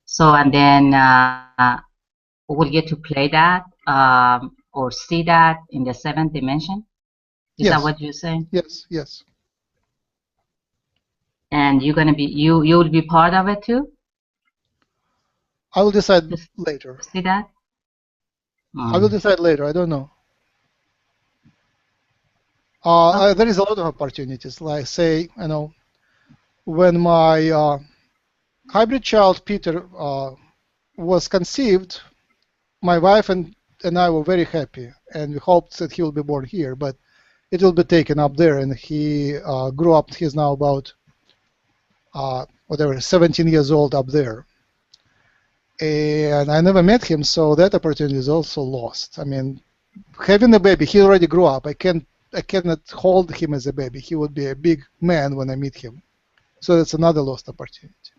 So, and then we'll get to play that or see that in the 7th dimension? Is Yes. that what you're saying? Yes, yes. And you're gonna be, you will be part of it too? I will decide To later. see that? I will decide later. I don't know. There is a lot of opportunities. Like, say, you know, when my hybrid child Peter was conceived, my wife and I were very happy, and we hoped that he will be born here, but it will be taken up there, and he grew up. He's now about whatever, 17 years old up there, and I never met him, so that opportunity is also lost. I mean, having a baby, he already grew up. I cannot hold him as a baby. He would be a big man when I meet him, so that's another lost opportunity.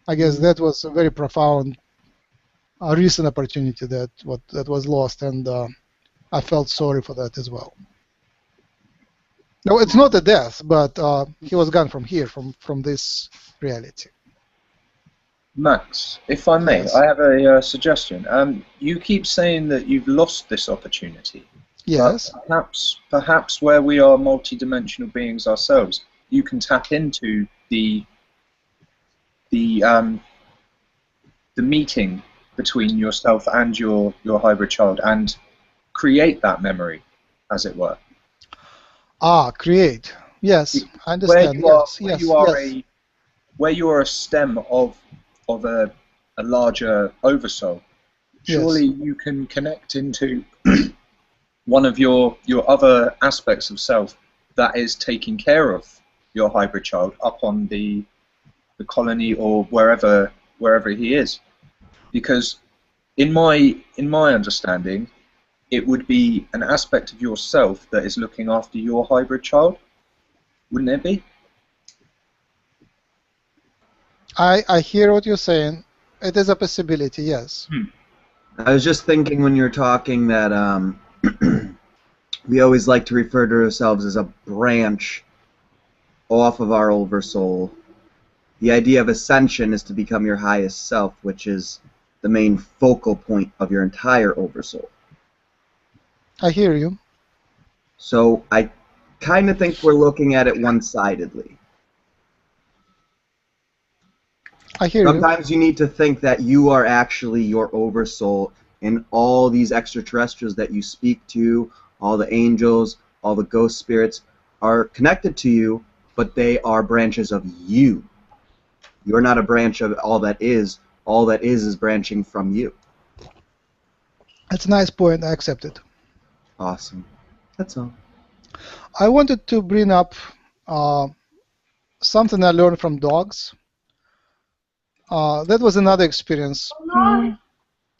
I guess that was a very profound recent opportunity that was lost, and I felt sorry for that as well. No, it's not a death, but he was gone from here, from this reality. Max, if I may, Yes. I have a suggestion. You keep saying that you've lost this opportunity. Yes. But perhaps where we are multidimensional beings ourselves, you can tap into the meeting between yourself and your hybrid child and create that memory, as it were. Create. Yes, I understand. Where you are a stem of a larger oversoul, surely you can connect into one of your other aspects of self that is taking care of your hybrid child up on the colony or wherever he is. Because in my understanding, it would be an aspect of yourself that is looking after your hybrid child, wouldn't it be? I hear what you're saying. It is a possibility, yes. I was just thinking when you were talking that we always like to refer to ourselves as a branch off of our oversoul. The idea of ascension is to become your highest self, which is the main focal point of your entire oversoul. I hear you. So I kind of think we're looking at it one-sidedly. I hear Sometimes you need to think that you are actually your oversoul, and all these extraterrestrials that you speak to, all the angels, all the ghost spirits, are connected to you, but they are branches of you. You're not a branch of all that is. All that is branching from you. That's a nice point. I accept it. Awesome. That's all. I wanted to bring up something I learned from dogs. That was another experience.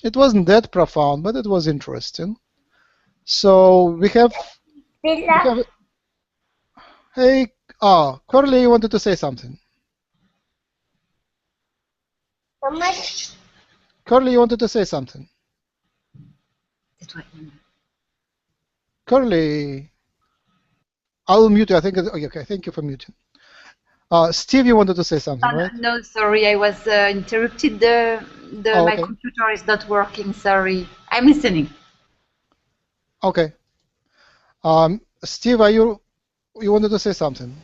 It wasn't that profound, but it was interesting. So we have hey, Corley, you wanted to say something. Corley, you wanted to say something. Corley, I'll mute you. I think. Okay, thank you for muting. Steve, you wanted to say something, right? No, sorry, I was interrupted. My computer is not working. Sorry, I'm listening. Okay. Steve, you wanted to say something?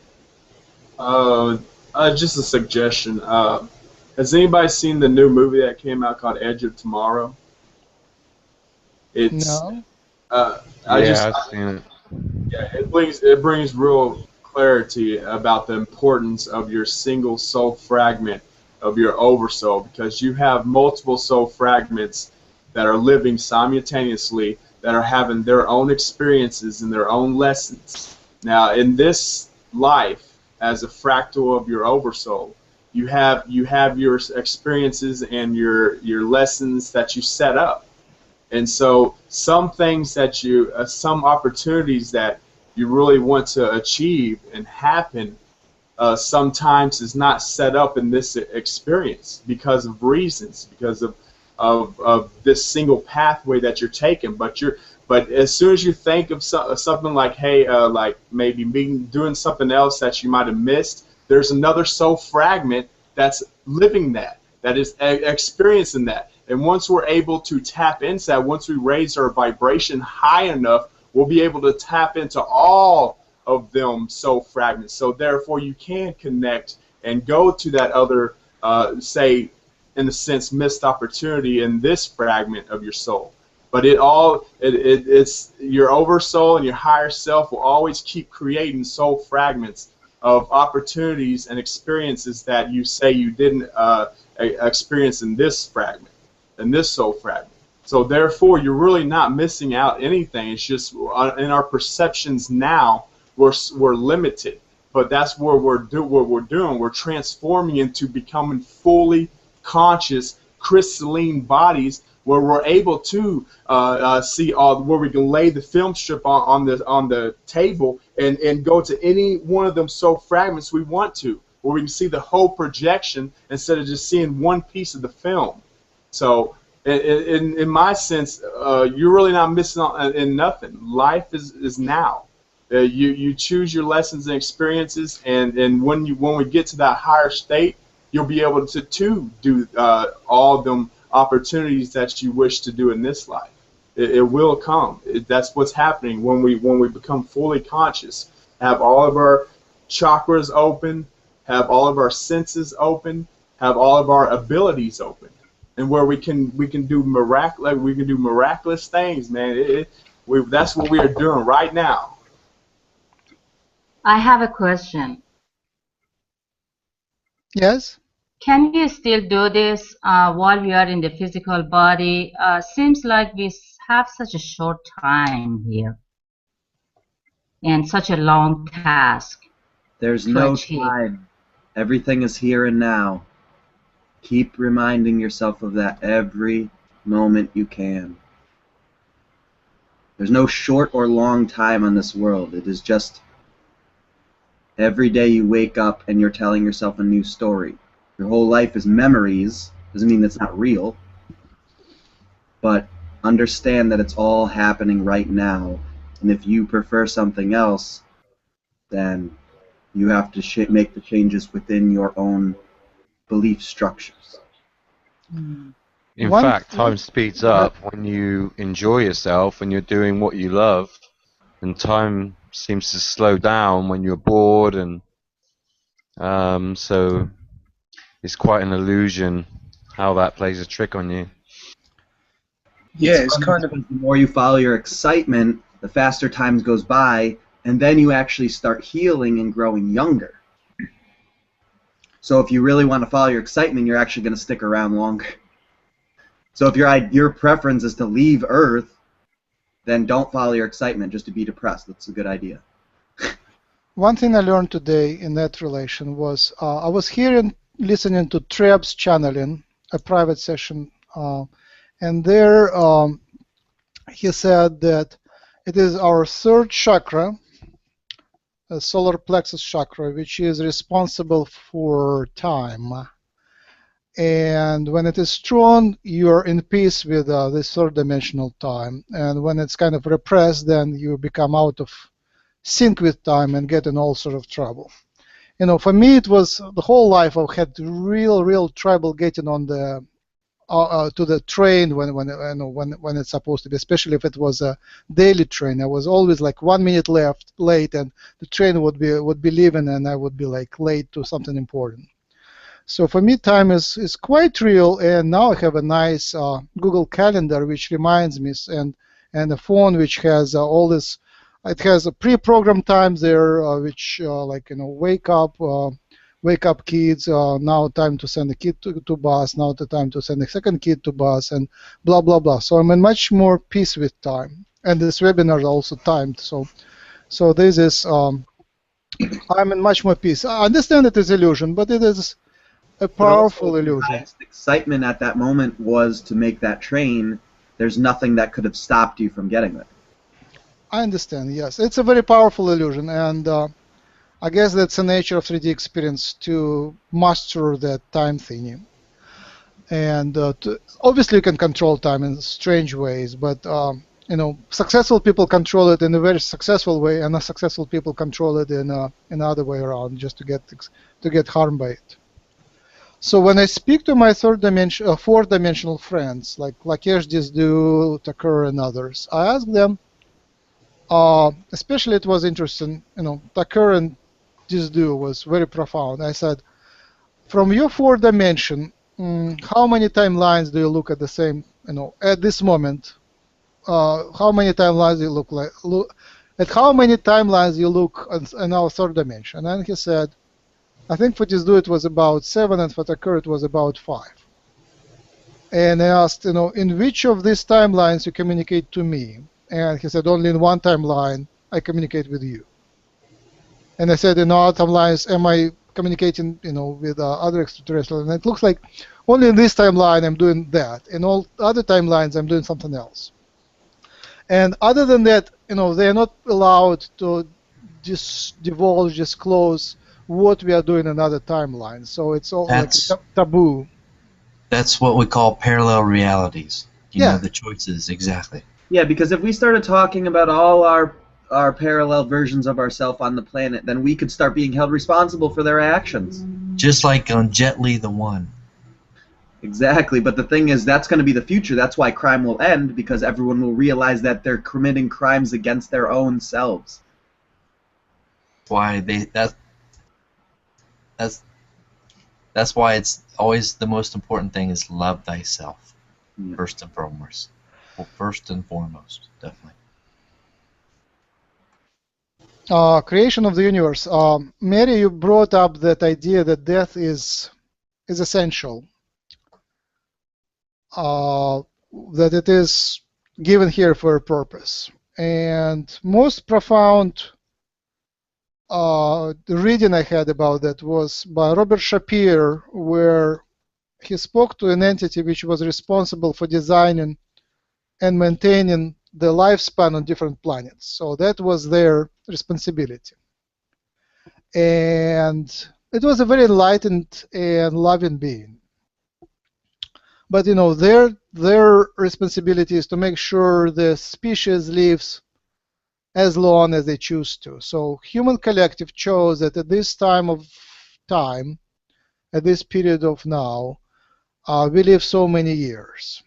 Just a suggestion. Has anybody seen the new movie that came out called Edge of Tomorrow? No. I've seen it. Yeah, it brings real clarity about the importance of your single soul fragment of your oversoul, because you have multiple soul fragments that are living simultaneously, that are having their own experiences and their own lessons. Now, in this life, as a fractal of your oversoul, you have your experiences and your lessons that you set up. And so some things that some opportunities that you really want to achieve and happen sometimes is not set up in this experience because of reasons, because of this single pathway that you're taking. But as soon as you think of something like, hey, like maybe doing something else that you might have missed, there's another soul fragment that's living that is experiencing that. And once we're able to tap into that, once we raise our vibration high enough, we'll be able to tap into all of them soul fragments. So therefore, you can connect and go to that other, say, in a sense, missed opportunity in this fragment of your soul. But it's your oversoul and your higher self will always keep creating soul fragments of opportunities and experiences that you say you didn't experience in this fragment, in this soul fragment. So therefore, you're really not missing out anything. It's just in our perceptions now, we're limited. But that's what we're doing. We're transforming into becoming fully conscious, crystalline bodies, where we're able to see where we can lay the film strip on the table and go to any one of them soul fragments we want to, where we can see the whole projection instead of just seeing one piece of the film. So in my sense, you're really not missing out in nothing. Life is now. You choose your lessons and experiences, and when we get to that higher state, you'll be able to do all them opportunities that you wish to do in this life. It will come. That's what's happening when we become fully conscious. Have all of our chakras open, have all of our senses open, have all of our abilities open, and where we can do miraculous things, man. That's what we are doing right now. I have a question. Yes? Can you still do this while we are in the physical body? Seems like we have such a short time here and such a long task. There's no time. Everything is here and now. Keep reminding yourself of that every moment you can. There's no short or long time on this world. It is just every day you wake up and you're telling yourself a new story. Your whole life is memories. Doesn't mean that's not real. But understand that it's all happening right now. And if you prefer something else, then you have to make the changes within your own belief structures. In fact, time speeds up when you enjoy yourself and you're doing what you love, and time seems to slow down when you're bored, and so it's quite an illusion how that plays a trick on you. Yeah, it's kind of... The more you follow your excitement, the faster time goes by, and then you actually start healing and growing younger. So if you really want to follow your excitement, you're actually going to stick around longer. So if your preference is to leave Earth, then don't follow your excitement just to be depressed. That's a good idea. One thing I learned today in that relation was I was hearing listening to Treb's channeling, a private session, and there he said that it is our third chakra, a solar plexus chakra, which is responsible for time. And when it is strong, you're in peace with this third-dimensional time. And when it's kind of repressed, then you become out of sync with time and get in all sort of trouble. You know, for me, it was the whole life I've had real trouble getting on the to the train when it's supposed to be, especially if it was a daily train. I was always like 1 minute late, and the train would be leaving, and I would be like late to something important. So for me, time is quite real, and now I have a nice Google Calendar which reminds me, and a phone which has all this. It has a pre-programmed times there, which like, you know, wake up kids, now time to send a kid to bus, now the time to send a second kid to bus, and blah blah blah. So I'm in much more peace with time, and this webinar is also timed. So this is I'm in much more peace. I understand it is illusion, but it is a powerful illusion. The excitement at that moment was to make that train. There's nothing that could have stopped you from getting there. I understand, yes. It's a very powerful illusion, and I guess that's the nature of 3D experience, to master that time thingy. And obviously you can control time in strange ways, but you know, successful people control it in a very successful way, and unsuccessful people control it in another way around, just to get harmed by it. So when I speak to my fourth-dimensional friends, like Lakesh, Tucker, and others, I ask them, especially it was interesting, you know, Tucker and Disdu was very profound. I said, from your fourth dimension, how many timelines do you look at the same, you know, at this moment? How many timelines do you look at how many timelines you look in our third dimension? And he said, I think for Disdu it was about 7, and for Tucker it was about 5. And I asked, you know, in which of these timelines you communicate to me? And he said, only in one timeline I communicate with you. And I said, in all timelines, am I communicating, you know, with other extraterrestrials? And it looks like only in this timeline I'm doing that. In all other timelines I'm doing something else. And other than that, you know, they are not allowed to disclose what we are doing in other timelines. So it's all like taboo. That's what we call parallel realities. You know, the choices, exactly. Yeah, because if we started talking about all our parallel versions of ourselves on the planet, then we could start being held responsible for their actions. Just like on Jet Li the One. Exactly, but the thing is, that's going to be the future. That's why crime will end, because everyone will realize that they're committing crimes against their own selves. Why that's why it's always the most important thing is love thyself, first and foremost. Well, first and foremost, definitely. Creation of the universe. Mary, you brought up that idea that death is essential. That it is given here for a purpose. And most profound the reading I had about that was by Robert Shapiro, where he spoke to an entity which was responsible for designing and maintaining the lifespan on different planets. So that was their responsibility. And it was a very enlightened and loving being. But you know, their responsibility is to make sure the species lives as long as they choose to. So human collective chose that at this time, at this period of now, we live so many years.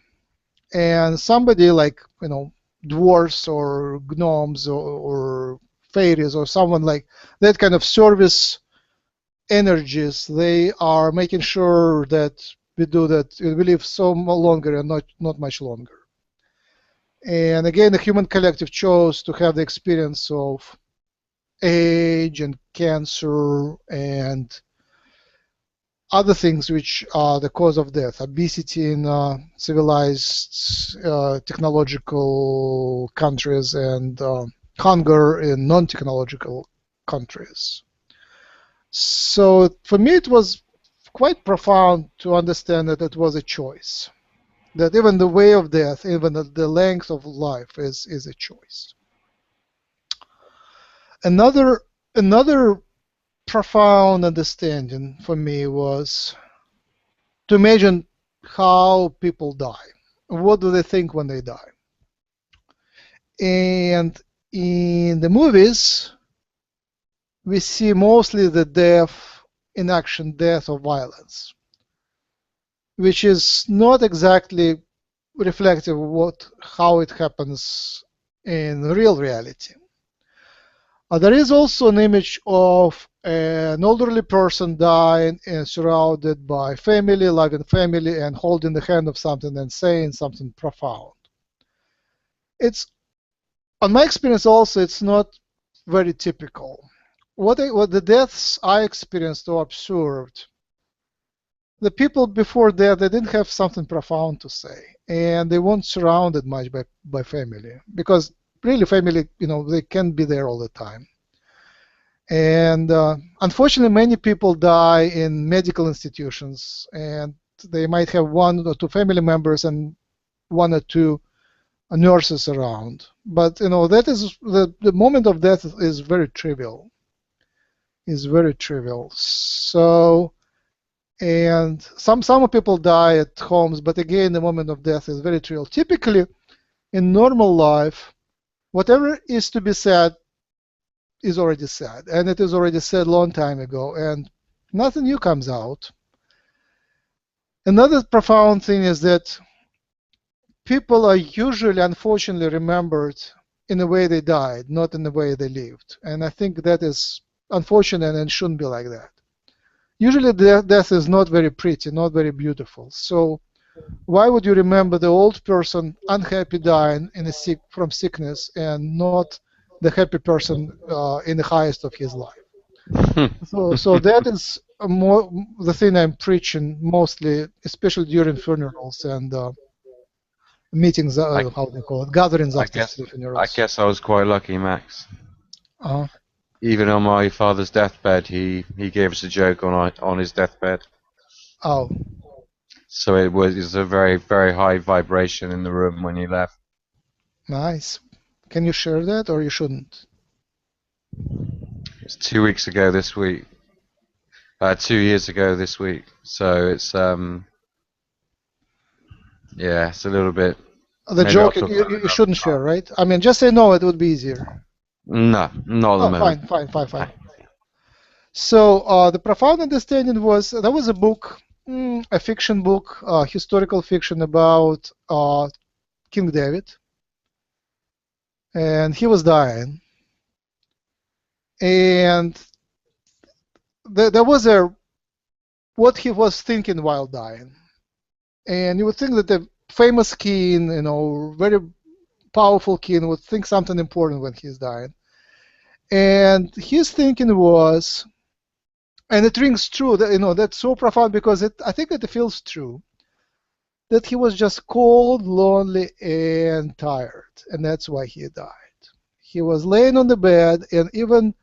And somebody like, you know, dwarfs or gnomes or fairies or someone like that kind of service energies, they are making sure that we do that, we live so longer and not much longer. And again, the human collective chose to have the experience of age and cancer and other things which are the cause of death, obesity in civilized technological countries and hunger in non-technological countries. So for me it was quite profound to understand that it was a choice. That even the way of death, even the length of life is a choice. Another profound understanding for me was to imagine how people die. What do they think when they die? And in the movies, we see mostly the death in action, death of violence, which is not exactly reflective of how it happens in real reality. There is also an image of an elderly person dying and surrounded by family, loving family, and holding the hand of something and saying something profound. It's, on my experience also, it's not very typical. What the deaths I experienced or observed, the people before death, they didn't have something profound to say, and they weren't surrounded much by family, because really family, they can't be there all the time. And unfortunately, many people die in medical institutions, and they might have 1 or 2 family members and 1 or 2 nurses around. But that is the moment of death is very trivial. Is very trivial. So, and some people die at homes, but again, the moment of death is very trivial. Typically, in normal life, whatever is to be said is already said, and it is already said a long time ago, and nothing new comes out. Another profound thing is that people are usually, unfortunately, remembered in the way they died, not in the way they lived. And I think that is unfortunate and shouldn't be like that. Usually death is not very pretty, not very beautiful. So why would you remember the old person unhappy dying from sickness and not the happy person in the highest of his life? So that is more the thing I'm preaching mostly, especially during funerals and meetings, how do you call it, gatherings after funerals. I guess I was quite lucky, Max. Even on my father's deathbed, he gave us a joke on his deathbed. Oh. So it was a very, very high vibration in the room when he left. Nice. Can you share that, or you shouldn't? It's 2 weeks ago this week. 2 years ago this week. So it's yeah, it's a little bit. The joke you shouldn't share, right? I mean, just say no. It would be easier. No, not at the moment. Fine. So the profound understanding was there was a book, a fiction book, historical fiction about King David, and he was dying, and there was what he was thinking while dying, and you would think that the famous king, very powerful king, would think something important when he's dying. And his thinking was, and it rings true, that that's so profound because I think it feels true, that he was just cold, lonely, and tired, and that's why he died. He was laying on the bed, and even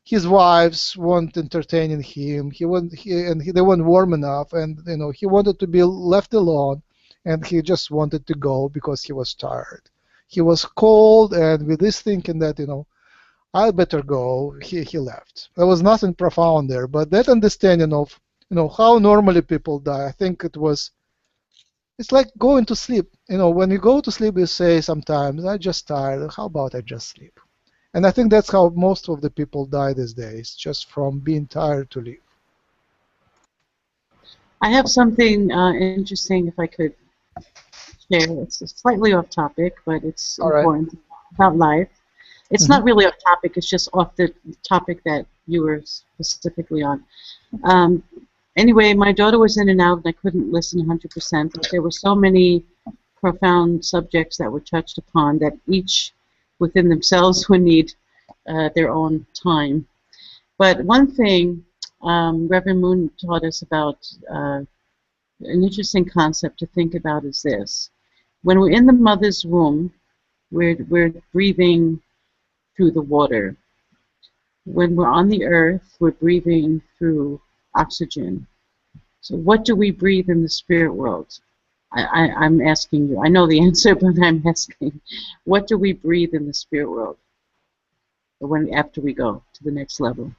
his wives weren't entertaining him. They weren't warm enough, and he wanted to be left alone, and he just wanted to go because he was tired. He was cold, and with this thinking that I better go, he left. There was nothing profound there, but that understanding of how normally people die, I think it's like going to sleep. When you go to sleep, you say sometimes, I'm just tired, how about I just sleep? And I think that's how most of the people die these days, just from being tired to live. I have something interesting, if I could share. It's slightly off topic, but it's important about life. It's not really off topic, it's just off the topic that you were specifically on. Anyway, my daughter was in and out, and I couldn't listen 100%. But there were so many profound subjects that were touched upon that each within themselves would need their own time. But one thing Reverend Moon taught us about, an interesting concept to think about is this. When we're in the mother's womb, we're breathing through the water. When we're on the earth, we're breathing through oxygen. So what do we breathe in the spirit world? I'm asking you. I know the answer, but I'm asking. What do we breathe in the spirit world after we go to the next level?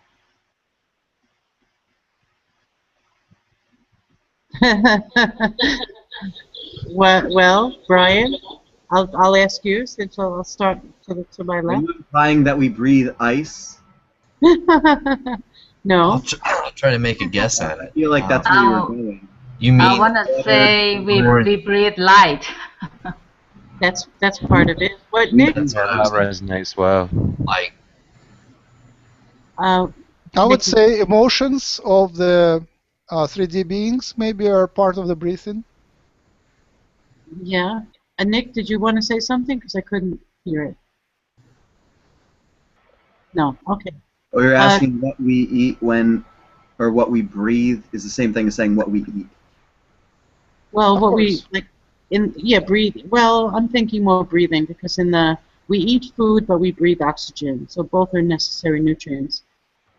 Well, Brian, I'll ask you since I'll start to my Are left. you implying that we breathe ice? No. I'll try to make a guess at I it. feel like that's where you were going. You mean? I want to say we breathe light. That's part of it. What, Nick? That resonates well. Like, I would say emotions of the 3D beings maybe are part of the breathing. Yeah. Nick, did you want to say something? Because I couldn't hear it. No. Okay. Or you're asking what we eat or what we breathe is the same thing as saying what we eat. Well, Of what course. we breathe. Well, I'm thinking more breathing because we eat food, but we breathe oxygen. So both are necessary nutrients.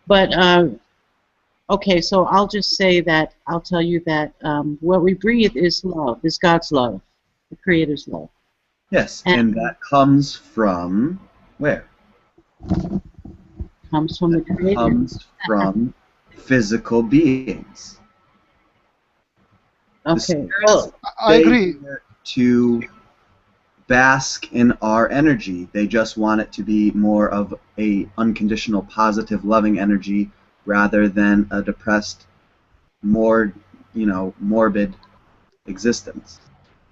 But okay, so I'll just say that I'll tell you that what we breathe is love, is God's love, the Creator's love. Yes, and that comes from where? Comes from the Creator. Comes from physical beings. Okay. Well, I agree. To bask in our energy, they just want it to be more of a unconditional, positive, loving energy rather than a depressed, more, morbid existence.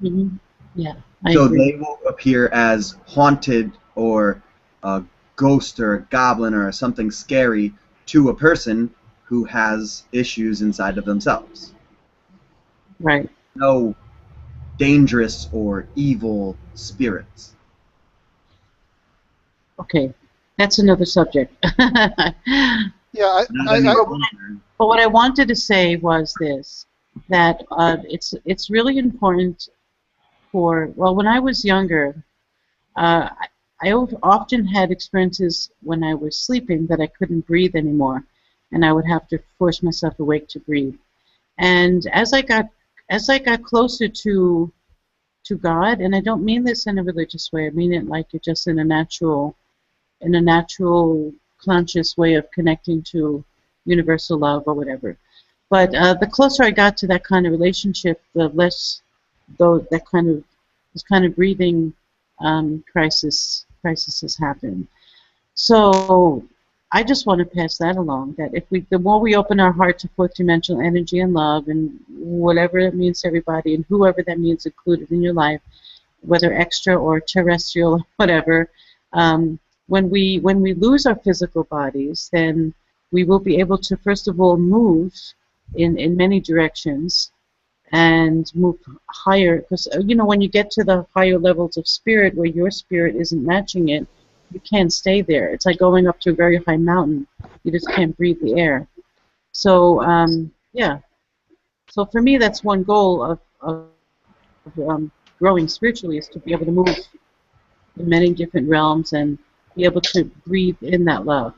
Mm-hmm. Yeah. So they will appear as haunted or a ghost or a goblin or something scary to a person who has issues inside of themselves. Right. No dangerous or evil spirits. Okay. That's another subject. Yeah, but what I wanted to say was this, that it's really important when I was younger, I often had experiences when I was sleeping that I couldn't breathe anymore, and I would have to force myself awake to breathe. And as I got closer to God, and I don't mean this in a religious way, I mean it like you're just in a natural conscious way of connecting to universal love or whatever. But the closer I got to that kind of relationship, the less this kind of breathing crisis happen. So I just want to pass that along, that the more we open our heart to fourth dimensional energy and love, and whatever it means to everybody, and whoever that means included in your life, whether extra or terrestrial or whatever, when we lose our physical bodies, then we will be able to first of all move in many directions and move higher, because when you get to the higher levels of spirit where your spirit isn't matching it, you can't stay there. It's like going up to a very high mountain. You just can't breathe the air. So yeah. So for me, that's one goal of growing spiritually, is to be able to move in many different realms and be able to breathe in that love.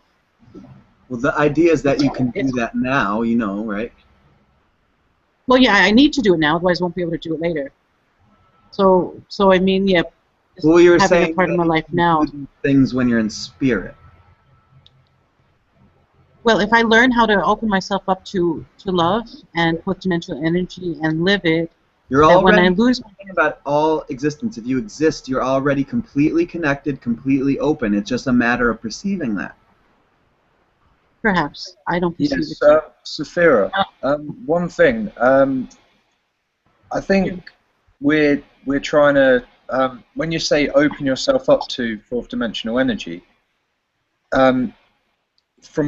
Well, the idea is that you can do that now, right? Well, yeah, I need to do it now, otherwise I won't be able to do it later. So I mean, yeah, well, you're having saying a part of my life now. Do things when you're in spirit. Well, if I learn how to open myself up to love and fourth dimensional energy and live it, you're already when I lose thinking about all existence. If you exist, you're already completely connected, completely open. It's just a matter of perceiving that. Perhaps I don't perceive it. Yes, Saphira. One thing. I think we're trying to. When you say open yourself up to fourth dimensional energy, from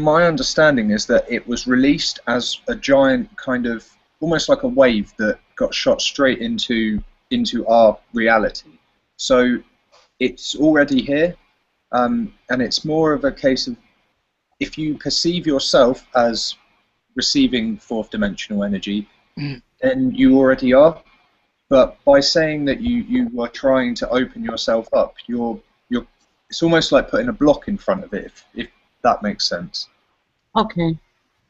my understanding is that it was released as a giant kind of almost like a wave that got shot straight into our reality. So it's already here, and it's more of a case of, if you perceive yourself as receiving fourth dimensional energy, then you already are. But by saying that you are trying to open yourself up, it's almost like putting a block in front of it, if that makes sense. Okay,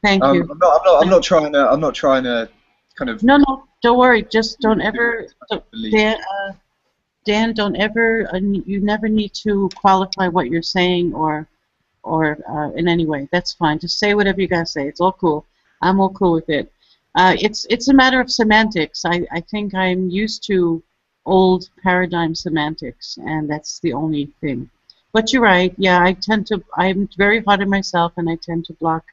thank you. I'm not trying to kind of. No, don't worry. Just don't ever, Dan. Don't ever. You never need to qualify what you're saying or in any way. That's fine. Just say whatever you gotta say. It's all cool. I'm all cool with it. It's a matter of semantics. I think I'm used to old paradigm semantics, and that's the only thing. But you're right. Yeah, I'm very hard on myself, and I tend to block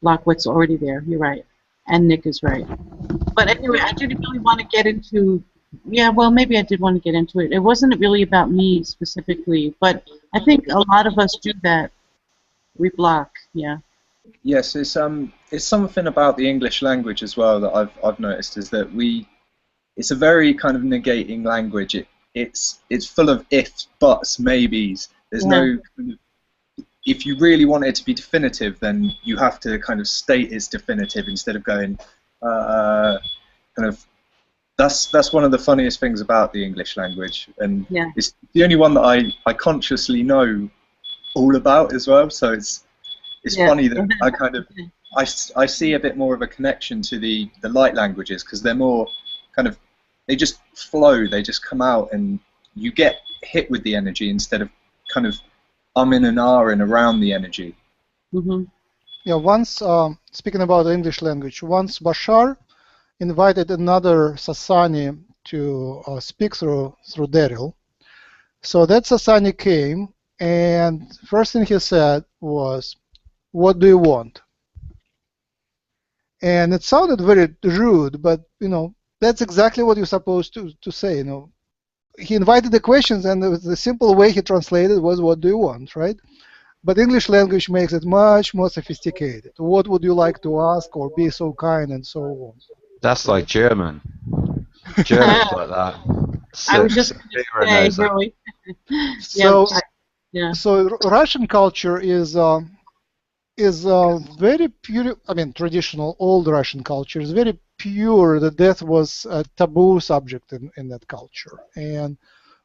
what's already there. You're right. And Nick is right. But anyway, I didn't really want to get into. Yeah, well, maybe I did want to get into it. It wasn't really about me specifically, but I think a lot of us do that. We block. Yeah. Yes, it's something about the English language as well that I've noticed, is that it's a very kind of negating language. It's full of ifs, buts, maybes. There's no kind of, if you really want it to be definitive, then you have to kind of state it's definitive instead of going kind of. That's one of the funniest things about the English language, and it's the only one that I consciously know all about as well. So it's funny that I kind of I see a bit more of a connection to the light languages, because they're more kind of, they just flow, they just come out, and you get hit with the energy instead of kind of in and ahhing around the energy. Mm-hmm. Yeah. Once speaking about the English language, once Bashar invited another Sasani to speak through Daryl. So that Sasani came, and first thing he said was, "What do you want?" And it sounded very rude, but that's exactly what you're supposed to say. He invited the questions, and the simple way he translated was, "What do you want?" Right? But English language makes it much more sophisticated. What would you like to ask, or be so kind, and so on. That's like German. German's like that. I was just going to say, really. So Russian culture is very pure. I mean, traditional old Russian culture is very pure. The death was a taboo subject in that culture, and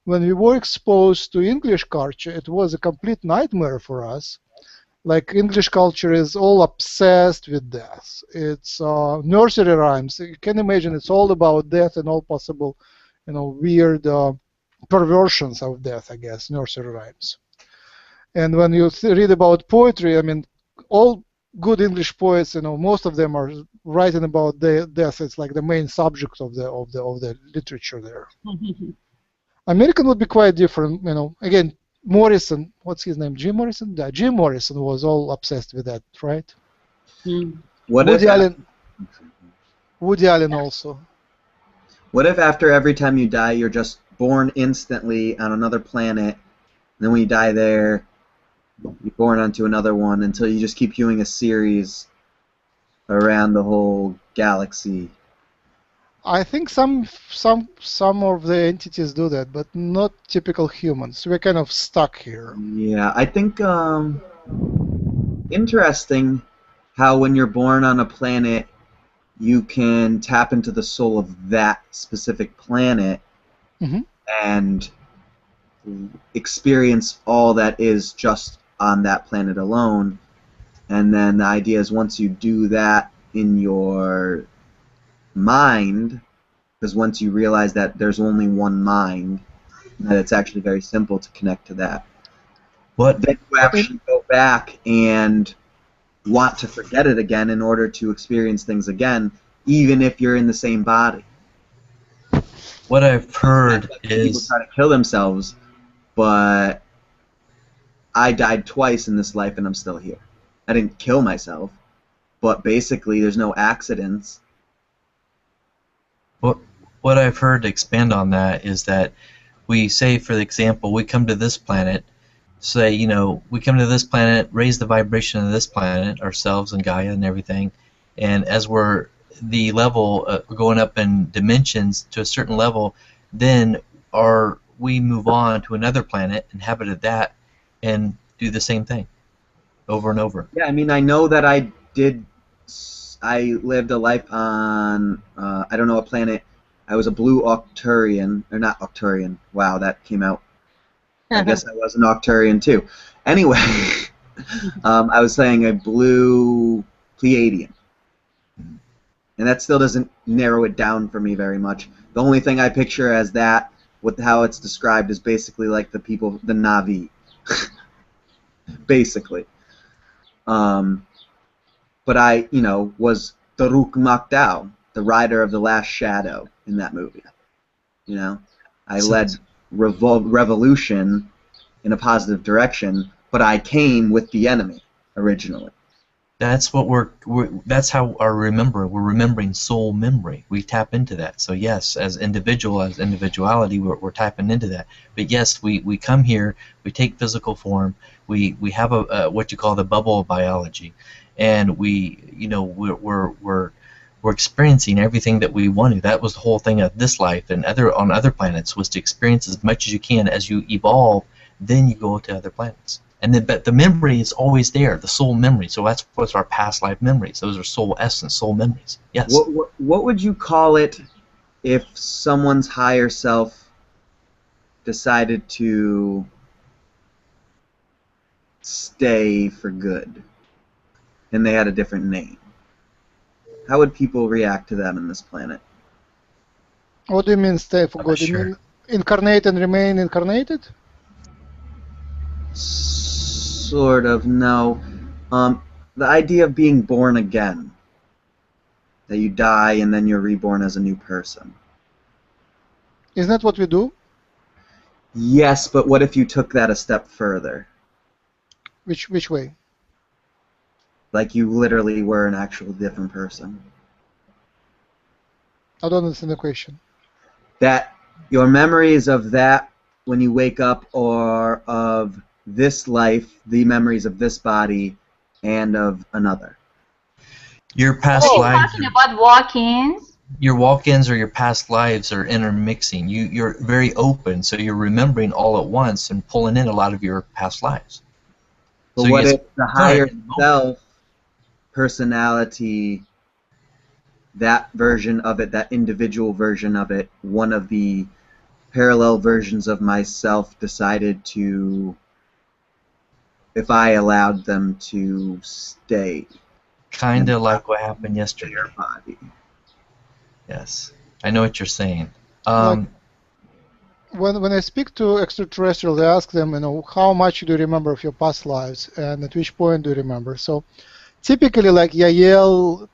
when we were exposed to English culture, it was a complete nightmare for us. Like, English culture is all obsessed with death. It's nursery rhymes. You can imagine it's all about death and all possible, weird perversions of death, I guess, nursery rhymes. And when you read about poetry, I mean, all good English poets, most of them are writing about death. It's like the main subject of the literature there. American would be quite different, Again, Morrison, what's his name? Jim Morrison? Yeah, Jim Morrison was all obsessed with that, right? Woody Allen also. What if after every time you die, you're just born instantly on another planet, and then when you die there, you're born onto another one until you just keep viewing a series around the whole galaxy? I think some of the entities do that, but not typical humans. We're kind of stuck here. Yeah, I think interesting how when you're born on a planet, you can tap into the soul of that specific planet and experience all that is just on that planet alone. And then the idea is, once you do that in your mind, because once you realize that there's only one mind, that it's actually very simple to connect to that. Then you actually go back and want to forget it again in order to experience things again, even if you're in the same body. What I've heard is people try to kill themselves, but I died twice in this life and I'm still here. I didn't kill myself, but basically there's no accidents. What I've heard to expand on that is that we say, for example, we come to this planet, say, we come to this planet, raise the vibration of this planet, ourselves and Gaia and everything, and as we're the level going up in dimensions to a certain level, then we move on to another planet, inhabit that, and do the same thing over and over. Yeah, I mean, I know that I lived a life on, I don't know, a planet. I was a blue Arcturian, or not Arcturian. Wow, that came out. I guess I was an Arcturian too. Anyway, I was saying a blue Pleiadian. And that still doesn't narrow it down for me very much. The only thing I picture as that, with how it's described, is basically like the people, the Na'vi. Basically. But I, was 𝗪𝗓𝗪𝗓𝗧𝗧, the rider of the last shadow in that movie. I led revolution in a positive direction, but I came with the enemy originally. That's what that's how we're remembering soul memory. We tap into that. So yes, as individuality, we're tapping into that. But yes, we come here, we take physical form, we have a what you call the bubble of biology, and we're experiencing everything that we want to. That was the whole thing of this life and on other planets, was to experience as much as you can. As you evolve, then you go to other planets. And then, but the memory is always there, the soul memory. So that's what's our past life memories. Those are soul essence, soul memories. Yes. What would you call it if someone's higher self decided to stay for good, and they had a different name? How would people react to them in this planet? What do you mean stay for good? You mean incarnate and remain incarnated? Sort of, no. The idea of being born again. That you die and then you're reborn as a new person. Isn't that what we do? Yes, but what if you took that a step further? Which way? Like you literally were an actual different person. I don't understand the question. That your memories of that when you wake up, or of this life, the memories of this body, and of another. Your past lives. Talking about walk-ins. Your walk-ins or your past lives are intermixing. You're very open, so you're remembering all at once and pulling in a lot of your past lives. But so what if the higher self personality, that version of it, that individual version of it, one of the parallel versions of myself decided to, if I allowed them to stay. Kind of like what happened yesterday. Their body. Yes, I know what you're saying. When I speak to extraterrestrials, I ask them, how much do you remember of your past lives, and at which point do you remember? So, typically, like Yahyel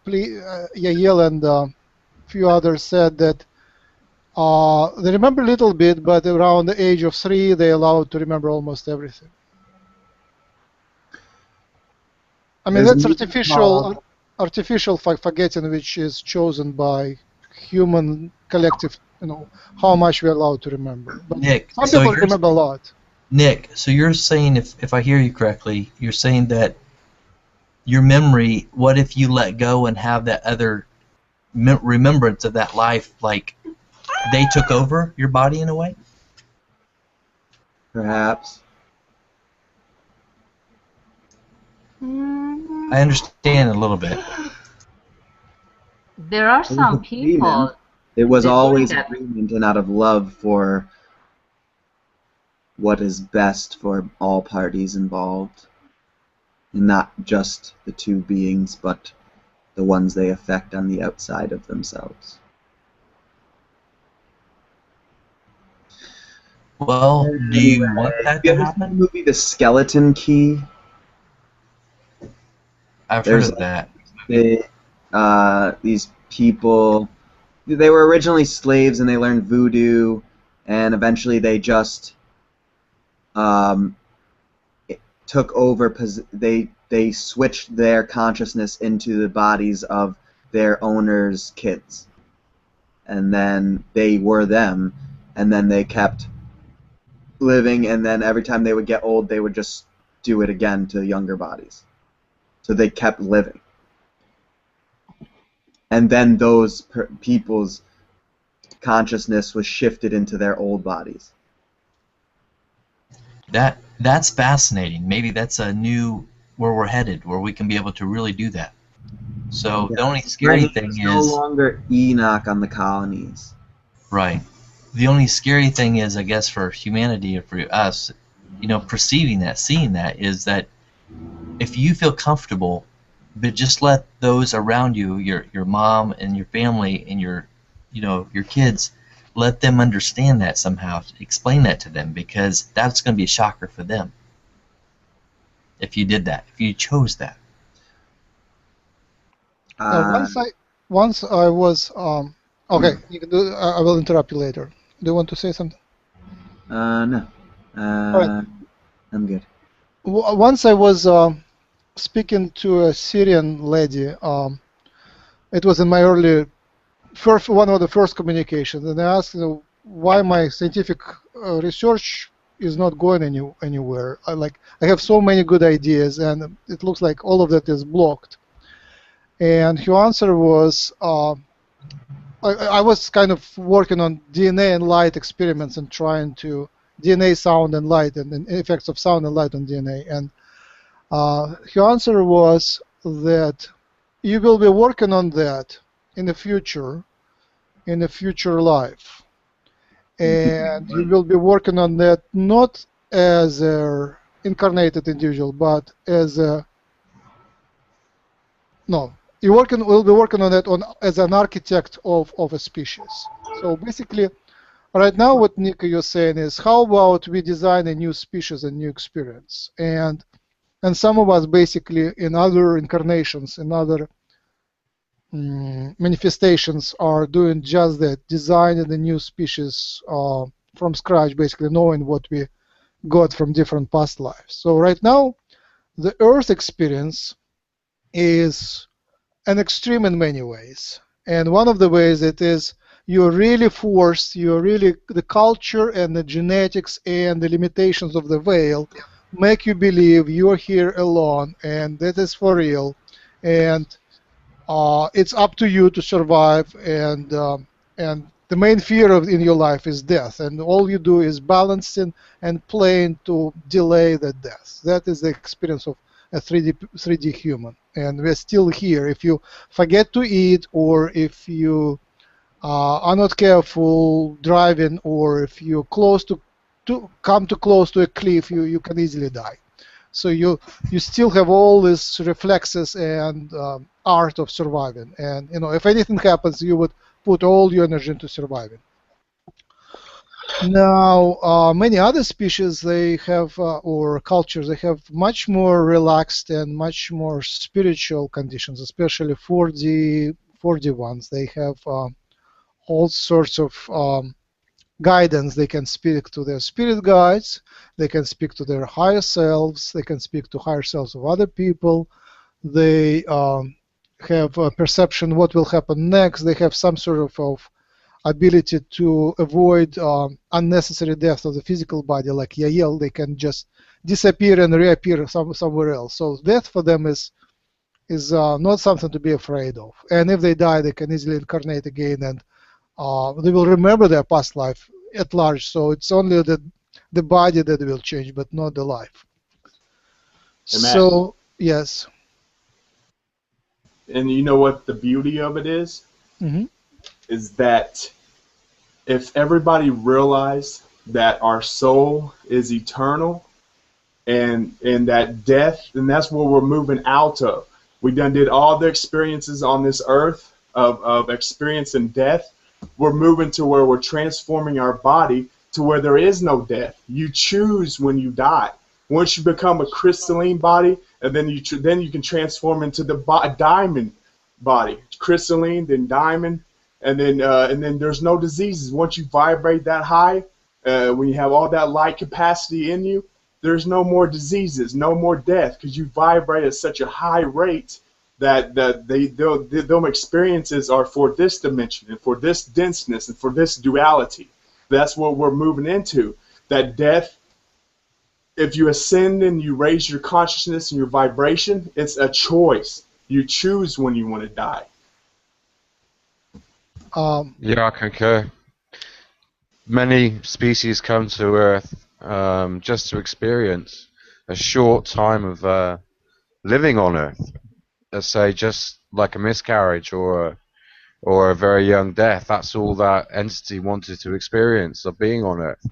and a few others said that they remember a little bit, but around the age of 3, they're allowed to remember almost everything. I mean, that's artificial forgetting, which is chosen by human collective, how much we're allowed to remember. But Nick, some people remember a lot. Nick, so you're saying, if I hear you correctly, you're saying that your memory, what if you let go and have that other remembrance of that life, like they took over your body in a way? Perhaps. I understand a little bit. There are some people. It was always agreement and out of love for what is best for all parties involved. And not just the two beings, but the ones they affect on the outside of themselves. Well, do you want that to happen? The movie The Skeleton Key? I've heard of that. These people, they were originally slaves and they learned voodoo, and eventually they just took over. They switched their consciousness into the bodies of their owners' kids, and then they were them, and then they kept living, and then every time they would get old, they would just do it again to younger bodies. So they kept living. And then those people's consciousness was shifted into their old bodies. That's fascinating. Maybe that's a new where we're headed, where we can be able to really do that. So the only scary thing is no longer Enoch on the colonies. Right. The only scary thing is, I guess, for humanity or for us, perceiving that, seeing that, is that if you feel comfortable but just let those around you, your mom and your family and your kids, let them understand that somehow. Explain that to them, because that's going to be a shocker for them if you did that, if you chose that. Once I was okay. You can do. I will interrupt you later. Do you want to say something? No. Right. I'm good. Once I was speaking to a Syrian lady. It was in my one of the first communications, and I asked why my scientific research is not going anywhere. I have so many good ideas, and it looks like all of that is blocked. And her answer was, I was kind of working on DNA and light experiments and trying to DNA, sound, and light, and the effects of sound and light on DNA. And her answer was that you will be working on that in the future life. And you will be working on that not as an incarnated individual, but as a will be working on that as an architect of a species. So basically, right now what Nico you're saying is, how about we design a new species, a new experience, and some of us basically in other incarnations, in other manifestations are doing just that, designing a new species from scratch, basically knowing what we got from different past lives. So right now, the Earth experience is an extreme in many ways. And one of the ways it is you're really forced, the culture and the genetics and the limitations of the veil make you believe you're here alone, and that is for real. And it's up to you to survive, and the main fear in your life is death, and all you do is balancing and playing to delay the death. That is the experience of a 3D human, and we're still here. If you forget to eat, or if you are not careful driving, or if you're come too close to a cliff, you can easily die. So you still have all these reflexes and art of surviving. And if anything happens, you would put all your energy into surviving. Now, many other species, they have or cultures, they have much more relaxed and much more spiritual conditions, especially 4D ones. They have all sorts of guidance. They can speak to their spirit guides, they can speak to their higher selves, they can speak to higher selves of other people, they have a perception what will happen next, they have some sort of ability to avoid unnecessary death of the physical body, like Yahyel. They can just disappear and reappear somewhere else. So death for them is not something to be afraid of. And if they die, they can easily incarnate again, and they will remember their past life at large. So it's only the body that will change, but not the life. Amen. So yes. And you know what the beauty of it is? Mm-hmm. Is that if everybody realized that our soul is eternal, and that death, and that's what we're moving out of. We done did all the experiences on this earth of experiencing death. We're moving to where we're transforming our body to where there is no death. You choose when you die. Once you become a crystalline body, and then you can transform into the diamond body, crystalline, then diamond, and then there's no diseases. Once you vibrate that high, when you have all that light capacity in you, there's no more diseases, no more death, because you vibrate at such a high rate that them experiences are for this dimension and for this denseness and for this duality. That's what we're moving into. That death, if you ascend and you raise your consciousness and your vibration, it's a choice. You choose when you want to die. Yeah, I concur. Many species come to Earth just to experience a short time of living on Earth. Let's say just like a miscarriage or a very young death. That's all that entity wanted to experience of being on Earth.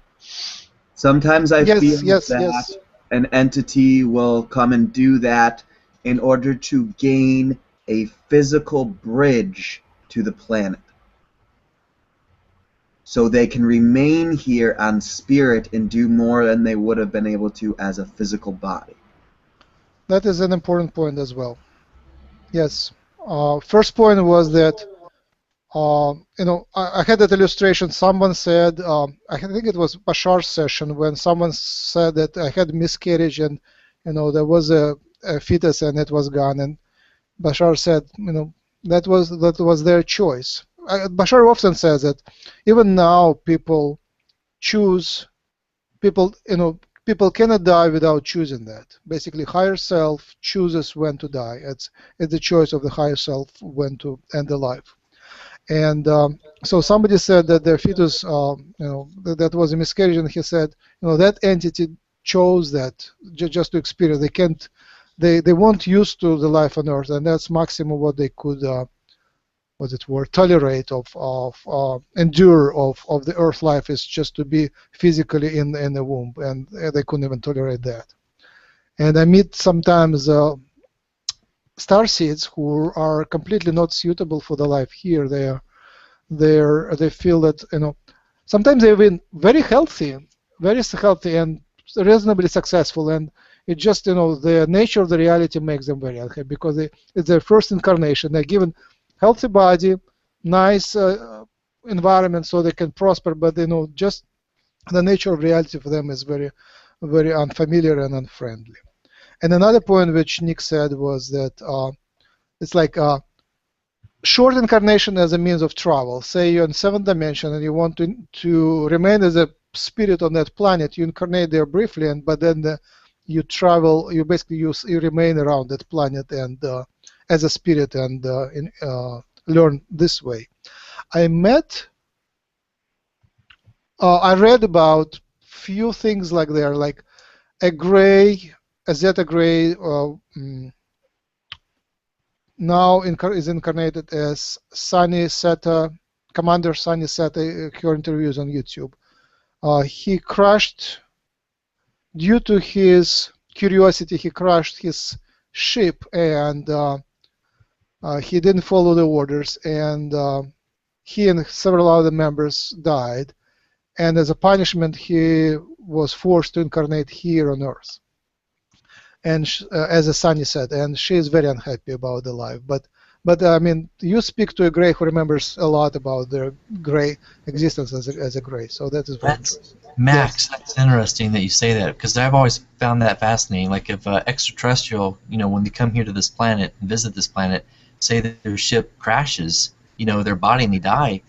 Sometimes I feel that an entity will come and do that in order to gain a physical bridge to the planet, so they can remain here on spirit and do more than they would have been able to as a physical body. That is an important point as well. Yes. First point was that, I had that illustration. Someone said, I think it was Bashar's session, when someone said that I had miscarriage and, there was a fetus and it was gone. And Bashar said, that was their choice. Bashar often says that even now people choose, people cannot die without choosing that. Basically, higher self chooses when to die. It's the choice of the higher self when to end the life. And so somebody said that their fetus, that was a miscarriage, and he said, that entity chose that just to experience. They can't, they weren't used to the life on Earth, and that's maximum what they could, tolerate endure of the Earth life is just to be physically in the womb, and they couldn't even tolerate that. And I meet sometimes starseeds who are completely not suitable for the life here. They feel that sometimes they've been very healthy and reasonably successful, and it just the nature of the reality makes them very unhappy because it's their first incarnation. They're given healthy body, nice environment so they can prosper, but just the nature of reality for them is very, very unfamiliar and unfriendly. And another point which Nick said was that it's like short incarnation as a means of travel. Say you're in 7th dimension and you want to remain as a spirit on that planet. You incarnate there briefly, but then you travel. You basically you remain around that planet and as a spirit and learn this way. I read about few things like there, like a Zeta Gray now is incarnated as Sunny Seta, Commander Sunny Seta. Her interviews on YouTube. He crashed, due to his curiosity, he crashed his ship, and he didn't follow the orders, and he and several other members died, and as a punishment he was forced to incarnate here on Earth, and as a Sunny said, and she is very unhappy about the life. But I mean, you speak to a Grey who remembers a lot about their Grey existence as a Grey, so that is very true. Max, that's interesting that you say that, because I've always found that fascinating. Like if extraterrestrial, when they come here to this planet and visit this planet, say that their ship crashes, their body and they die,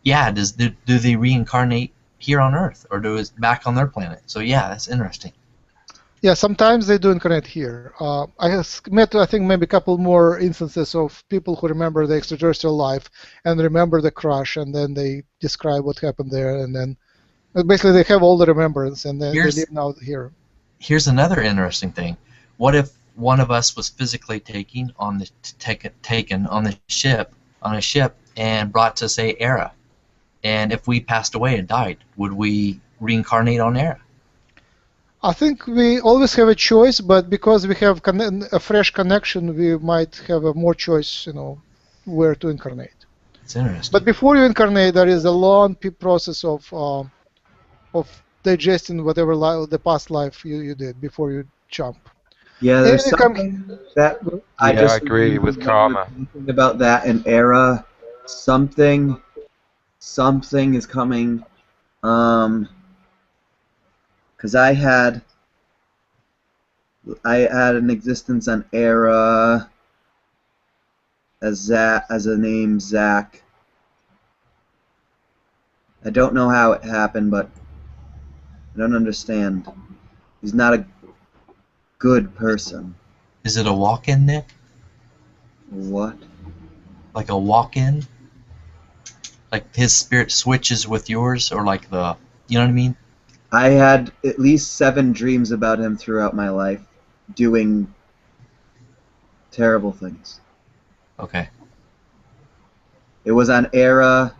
yeah, do they reincarnate here on Earth, or do it back on their planet? So yeah, that's interesting. Yeah, sometimes they do incarnate here. I have met, I think, maybe a couple more instances of people who remember the extraterrestrial life and remember the crash, and then they describe what happened there, and then basically they have all the remembrance, and then they live now here. Here's another interesting thing. What if one of us was physically taken on the ship and brought to, say, Era, and if we passed away and died, would we reincarnate on Era? I think we always have a choice, but because we have a fresh connection, we might have a more choice, where to incarnate. It's interesting. But before you incarnate, there is a long process of digesting whatever the past life you did before you jump. Yeah, there's something that I just agree with karma. Thinking about that in Era, something is coming. Because I had an existence on Era as a name Zach. I don't know how it happened, but I don't understand. He's not a good person. Is it a walk-in, Nick? What? Like a walk-in? Like his spirit switches with yours, or like the, you know what I mean? I had at least 7 dreams about him throughout my life, doing terrible things. Okay. It was on Era.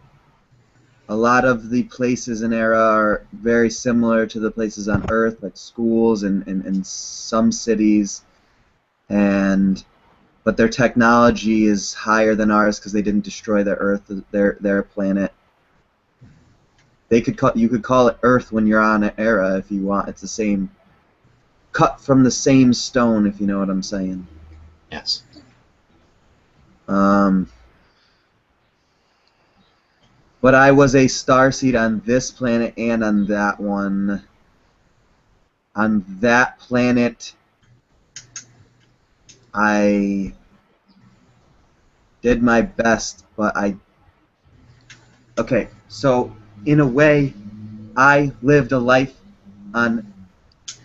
A lot of the places in Era are very similar to the places on Earth, like schools and some cities. but their technology is higher than ours because they didn't destroy their Earth, their planet. You could call it Earth when you're on an era if you want. It's the same, cut from the same stone, if you know what I'm saying. Yes. But I was a starseed on this planet and on that one. On that planet, I did my best, but okay, so in a way, I lived a life on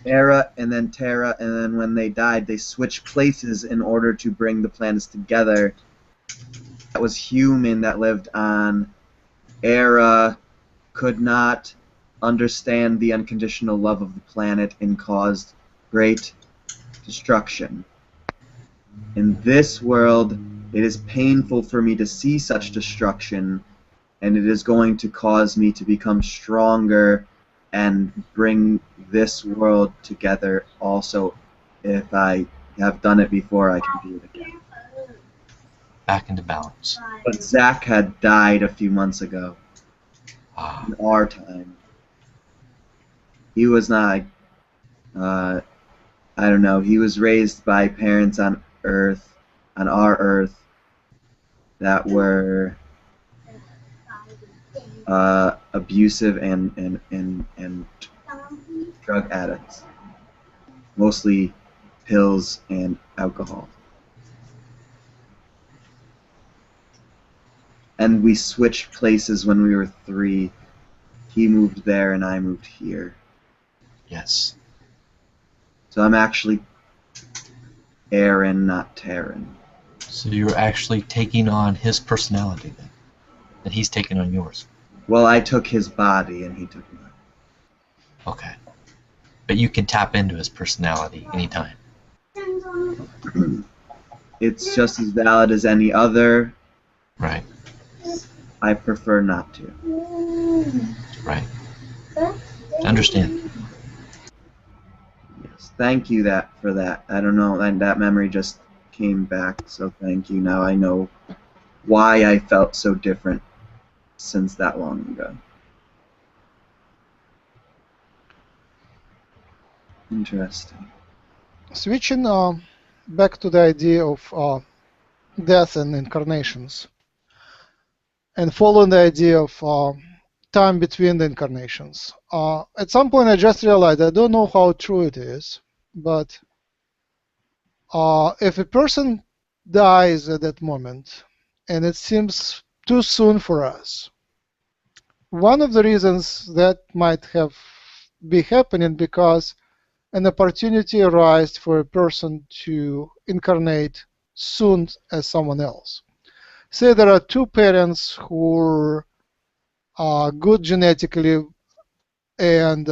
Era and then Terra, and then when they died, they switched places in order to bring the planets together. That was human that lived on Era, could not understand the unconditional love of the planet and caused great destruction. In this world, it is painful for me to see such destruction, and it is going to cause me to become stronger and bring this world together also. If I have done it before, I can do it again. Back into balance. But Zach had died a few months ago. In our time. He was not, I don't know, he was raised by parents on Earth, on our Earth, that were abusive and drug addicts. Mostly pills and alcohol. And we switched places when we were 3. He moved there and I moved here. Yes. So I'm actually Aaron, not Terran. So you're actually taking on his personality then, and he's taking on yours. Well, I took his body and he took mine. Okay. But you can tap into his personality anytime. It's just as valid as any other. Right. I prefer not to. Right. Understand. Yes. Thank you for that. I don't know, and that memory just came back, so thank you. Now I know why I felt so different since that long ago. Interesting. Switching back to the idea of death and incarnations, and following the idea of time between the incarnations. At some point I just realized, I don't know how true it is, but if a person dies at that moment, and it seems too soon for us, one of the reasons that might be happening because an opportunity arises for a person to incarnate soon as someone else. Say there are 2 parents who are good genetically and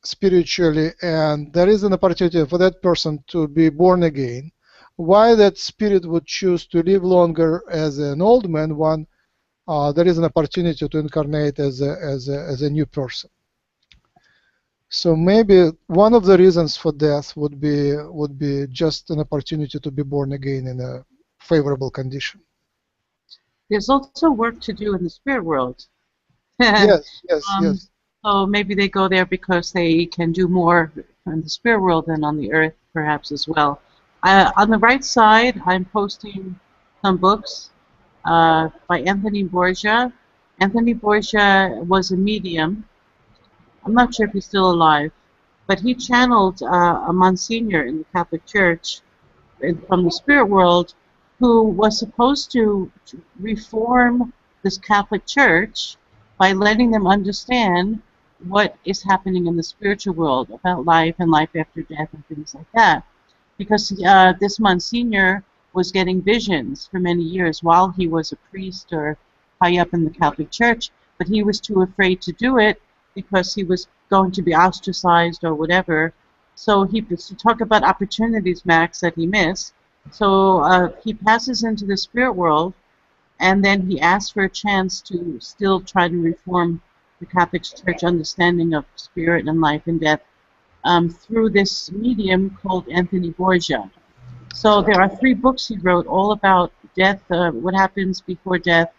spiritually, and there is an opportunity for that person to be born again. Why that spirit would choose to live longer as an old man when there is an opportunity to incarnate as a new person? So maybe one of the reasons for death would be just an opportunity to be born again in a favorable condition. There's also work to do in the spirit world. Yes. So maybe they go there because they can do more in the spirit world than on the earth, perhaps as well. On the right side, I'm posting some books by Anthony Borgia. Anthony Borgia was a medium. I'm not sure if he's still alive, but he channeled a Monsignor in the Catholic Church from the spirit world who was supposed to reform this Catholic Church by letting them understand what is happening in the spiritual world about life and life after death and things like that. Because this Monsignor was getting visions for many years while he was a priest or high up in the Catholic Church, but he was too afraid to do it because he was going to be ostracized or whatever. So he to talk about opportunities, Max, that he missed. So he passes into the spirit world, and then he asks for a chance to still try to reform the Catholic Church understanding of spirit and life and death through this medium called Anthony Borgia. So there are 3 books he wrote, all about death, what happens before death,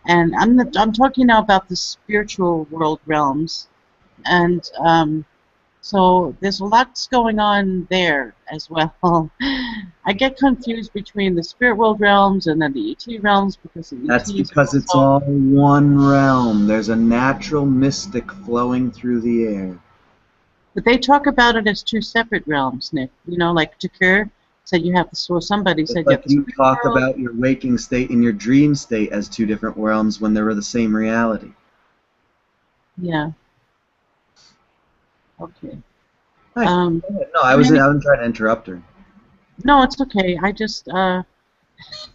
and I'm talking now about the spiritual world realms, and so there's lots going on there as well. I get confused between the spirit world realms and then the ET realms because the That's ETs because it's all one realm. There's a natural mystic flowing through the air. But they talk about it as 2 separate realms, Nick. You know, like 𝗪𝗓 said you have the, or somebody It's said like you you have the talk world. about your waking state and your dream state as 2 different realms when they were the same reality. Yeah. Okay. Hi. Um, No, I wasn't trying to interrupt her. no, it's okay. I just I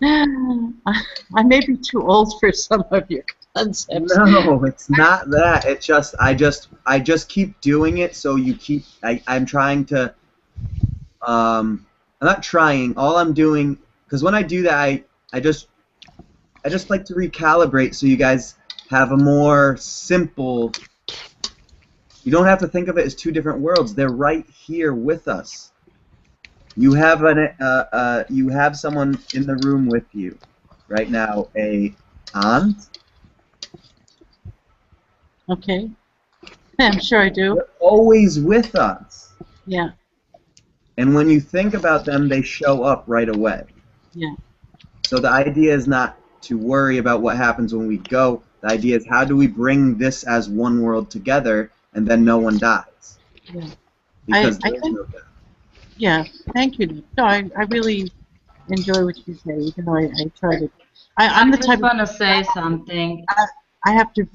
may be too old for some of your concepts. No, it's not that. It's just I just keep doing it so you keep. I'm trying to. I'm not trying. All I'm doing, because when I do that, I just like to recalibrate so you guys have a more simple. You don't have to think of it as 2 different worlds. They're right here with us. You have you have someone in the room with you right now, a aunt. Okay. I'm sure I do. They're always with us. Yeah. And when you think about them, they show up right away. Yeah. So the idea is not to worry about what happens when we go. The idea is how do we bring this as one world together and then no one dies. Yeah. Because I there's think, no death. yeah. Thank you, Nick. No, I really enjoy what you say, even though I try to. I'm the type. I just want to say something. I have to.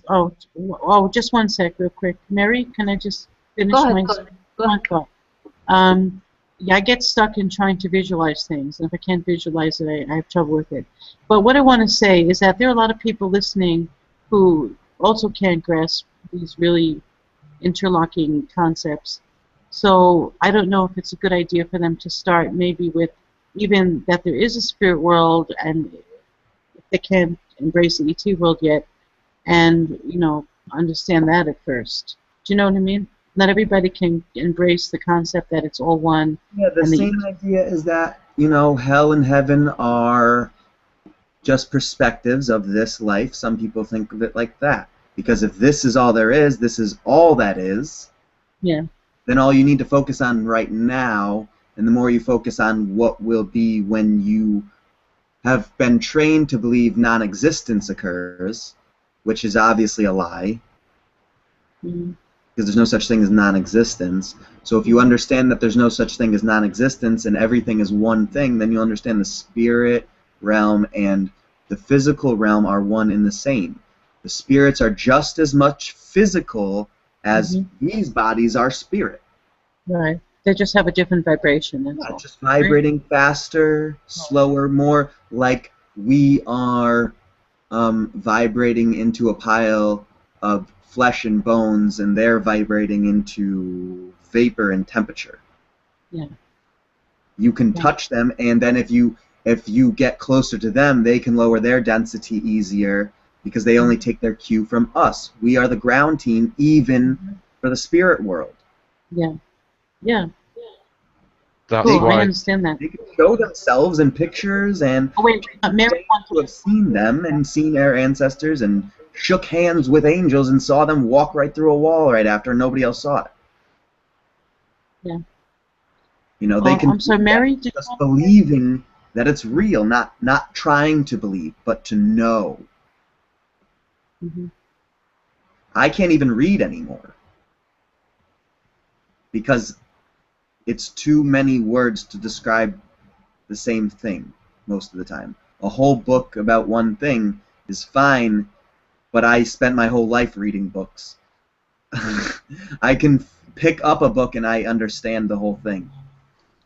Just one sec, real quick. Mary, can I just finish my thought? Yeah, I get stuck in trying to visualize things, and if I can't visualize it, I have trouble with it. But what I want to say is that there are a lot of people listening who also can't grasp these really interlocking concepts. So I don't know if it's a good idea for them to start maybe with even that there is a spirit world, and if they can't embrace the ET world yet, and understand that at first. Do you know what I mean? Not everybody can embrace the concept that it's all one. Yeah, the same idea is that, hell and heaven are just perspectives of this life. Some people think of it like that. Because if this is all there is, this is all that is, yeah, then all you need to focus on right now, and the more you focus on what will be when you have been trained to believe non-existence occurs, which is obviously a lie. Mm-hmm. Because there's no such thing as non-existence. So if you understand that there's no such thing as non-existence and everything is one thing, then you'll understand the spirit realm and the physical realm are one and the same. The spirits are just as much physical as these bodies are spirit. Right. They just have a different vibration. That's all. Just vibrating faster, slower, more like we are vibrating into a pile of flesh and bones, and they're vibrating into vapor and temperature. Yeah. You can touch them, and then if you get closer to them, they can lower their density easier because they only take their cue from us. We are the ground team, even for the spirit world. Yeah. Yeah. That's cool. why I understand that. They can show themselves in pictures, and Mary wants to have seen them and seen their ancestors and shook hands with angels and saw them walk right through a wall right after, and nobody else saw it. Yeah. They can I'm sorry, Mary, just believing that it's real, not trying to believe, but to know. Mm-hmm. I can't even read anymore because it's too many words to describe the same thing most of the time. A whole book about one thing is fine, but I spent my whole life reading books. I can pick up a book and I understand the whole thing.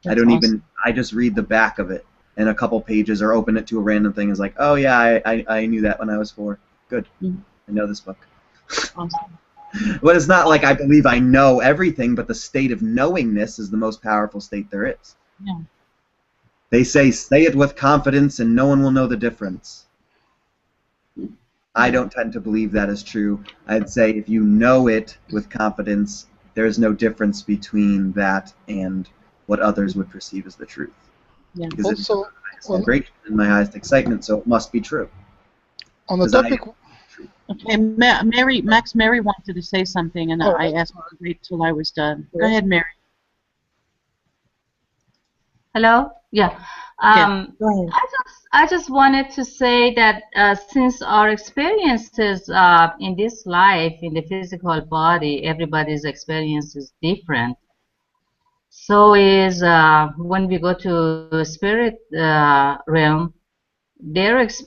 That's I just read the back of it and a couple pages or open it to a random thing. It's like, oh yeah, I knew that when I was 4. Good. I know this book. Awesome. But it's not like I believe I know everything, but the state of knowingness is the most powerful state there is. Yeah. They say it with confidence and no one will know the difference. I don't tend to believe that is true. I'd say if you know it with confidence, there's no difference between that and what others would perceive as the truth. Yeah. Because Also, it's my highest vibration and my highest excitement, so it must be true. on the topic. Okay, Mary wanted to say something, and I asked her to wait till I was done. Go ahead, Mary. Hello? Yeah. Go ahead. I just wanted to say that since our experiences in this life, in the physical body, everybody's experience is different. So is when we go to the spirit realm,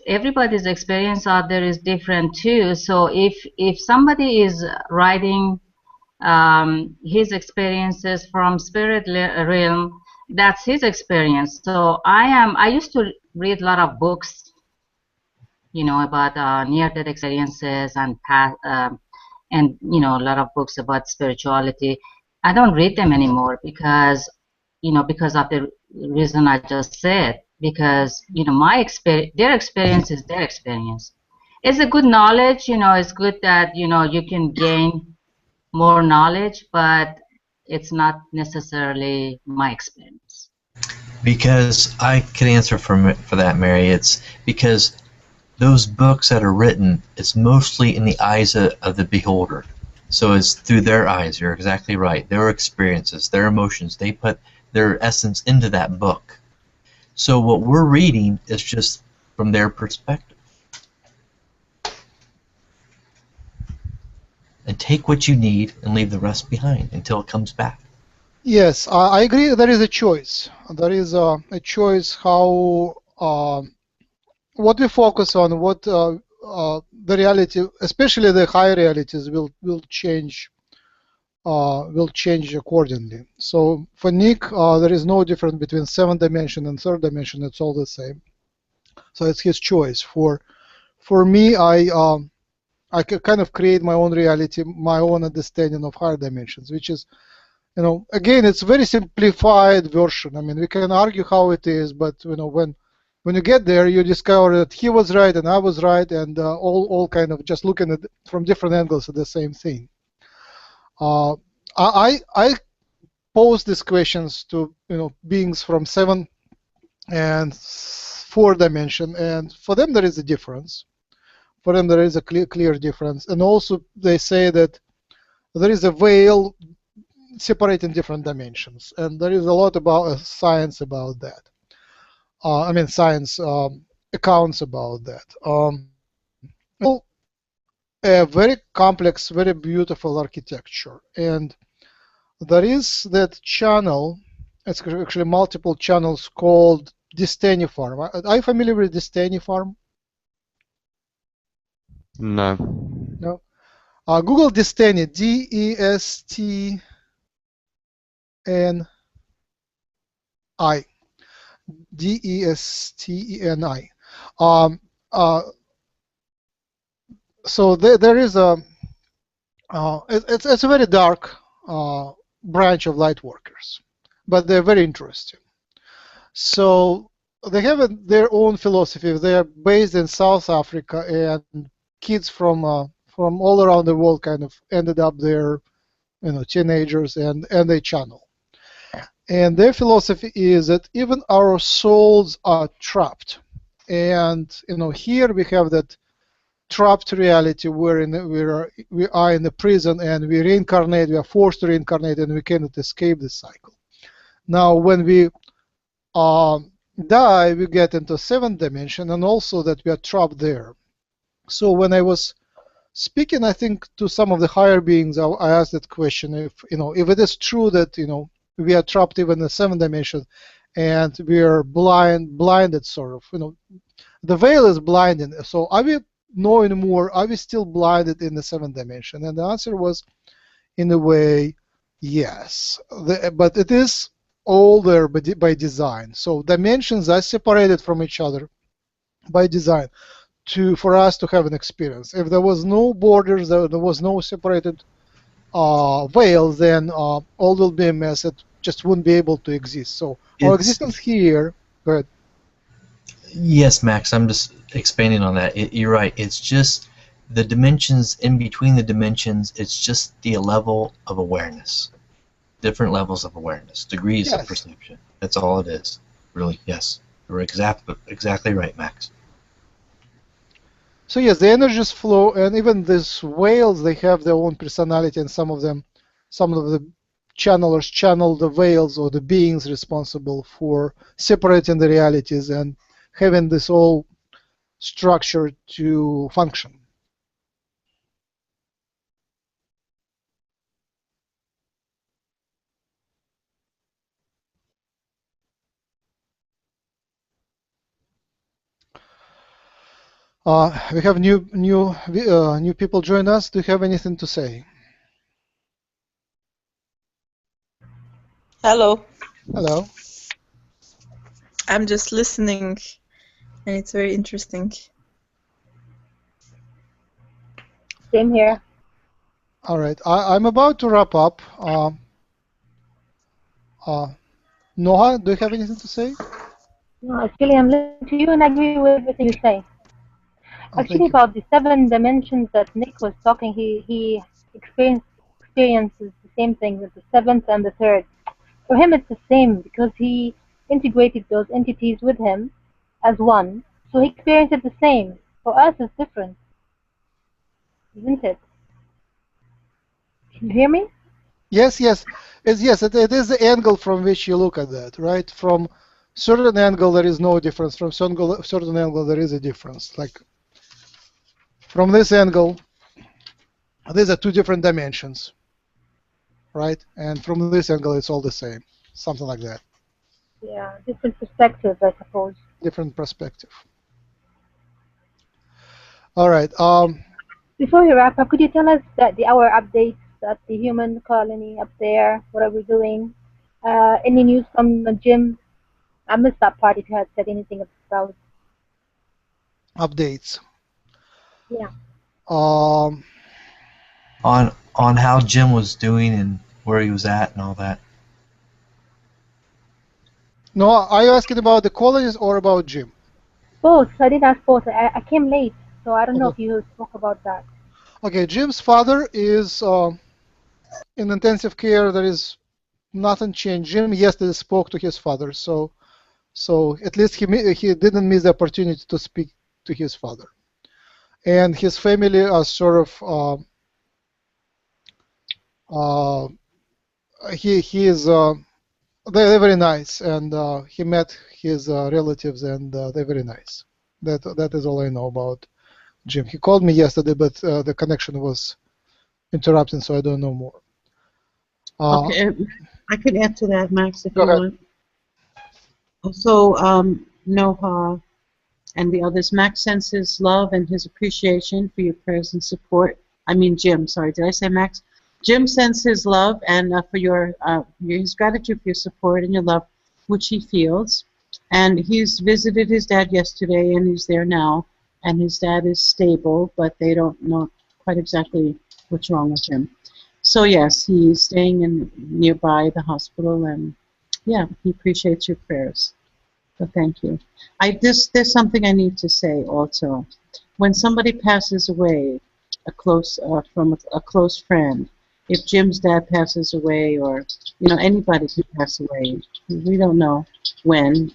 everybody's experience out there is different too. So if somebody is writing his experiences from spirit realm, that's his experience. So I used to read a lot of books, you know, about near-death experiences and past, and you know, a lot of books about spirituality. I don't read them anymore because, you know, because of the reason I just said. Because you know, their experience is their experience. It's a good knowledge, you know. It's good that you know you can gain more knowledge, but it's not necessarily my experience. Because I could answer for that, Mary. It's because those books that are written, it's mostly in the eyes of the beholder. So it's through their eyes. You're exactly right. Their experiences, their emotions, they put their essence into that book. So what we're reading is just from their perspective. And take what you need and leave the rest behind until it comes back. Yes, I agree. There is a choice. There is a choice how what we focus on, what the reality, especially the high realities, will change. Will change accordingly. So for Nick, there is no difference between 7th dimension and 3rd dimension. It's all the same. So it's his choice. For me, I can kind of create my own reality, my own understanding of higher dimensions, which is, you know, again, it's a very simplified version. I mean, we can argue how it is, but you know, when you get there, you discover that he was right and I was right, and all kind of just looking at from different angles at the same thing. I pose these questions to, you know, beings from 7 and 4 dimension, and for them there is a difference. For them there is a clear difference, and also they say that there is a veil separating different dimensions, and there is a lot about science about that. I mean, science accounts about that. A very complex, very beautiful architecture, and there is that channel. It's actually multiple channels called Destiny Farm. Are you familiar with Destiny Farm? No. No. Google Destiny, D-E-S-T-N-I. D-E-S-T-E-N-I. So there is a it's a very dark branch of Lightworkers, but they're very interesting. So they have their own philosophy. They are based in South Africa, and kids from all around the world kind of ended up there, you know, teenagers, and they channel. And their philosophy is that even our souls are trapped, and you know, here we have that trapped reality where we are in the prison, and we reincarnate. We are forced to reincarnate, and we cannot escape this cycle. Now, when we die, we get into 7th dimension, and also that we are trapped there. So when I was speaking, I think, to some of the higher beings, I asked that question: if it is true that we are trapped even in the 7th dimension, and we are blinded, sort of, the veil is blinding. So are we knowing more? Are we still blinded in the 7th dimension? And the answer was, in a way, yes. But it is all there by design. So dimensions are separated from each other by design for us to have an experience. If there was no borders, there was no separated veil, then all will be a mess. It just wouldn't be able to exist. So our existence here. Go ahead. Yes, Max, I'm just expanding on that. You're right. It's just the dimensions in between the dimensions. It's just the level of awareness, different levels of awareness, degrees of perception. That's all it is. Really, yes. You're exactly right, Max. So yes, the energies flow, and even these whales, they have their own personality, and some of the channelers channel the whales or the beings responsible for separating the realities and having this whole structure to function. We have new people join us. Do you have anything to say? Hello. Hello. I'm just listening, and it's very interesting. Same here. All right. I'm about to wrap up. Noah, do you have anything to say? No, actually, I'm listening to you and I agree with everything you say. Actually, about the 7 dimensions that Nick was talking, he experiences the same thing with the 7th and the 3rd. For him, it's the same because he integrated those entities with him as one, so he experienced it the same. For us, it's different, isn't it? Can you hear me? Yes, yes. It is the angle from which you look at that, right? From certain angle, there is no difference. From certain angle, there is a difference. Like from this angle, these are 2 different dimensions, right? And from this angle, it's all the same, something like that. Yeah, different perspective, I suppose. Different perspective. All right. Before we wrap up, could you tell us our updates at the human colony up there? What are we doing? Any news from Jim? I missed that part. If you had said anything about Updates. Yeah. On how Jim was doing and where he was at and all that. No, are you asking about the colonies or about Jim? Both. I did ask both. I came late, so I don't know if you spoke about that. Okay, Jim's father is in intensive care. There is nothing changed. Jim yesterday spoke to his father, so at least he didn't miss the opportunity to speak to his father. And his family are sort of they're very nice, and he met his relatives, and they're very nice. That is all I know about Jim. He called me yesterday, but the connection was interrupted, so I don't know more. Okay, I could add to that, Max, if Go you ahead. want. So, Noha and the others, Max sends his love and his appreciation for your prayers and support. I mean, Jim, sorry, did I say Max? Jim sends his love and for his gratitude for your support and your love, which he feels. And he's visited his dad yesterday, and he's there now. And his dad is stable, but they don't know quite exactly what's wrong with him. So yes, he's staying in nearby the hospital, and yeah, he appreciates your prayers. So thank you. There's something I need to say also. When somebody passes away, from a close friend, if Jim's dad passes away, or anybody could pass away, we don't know when.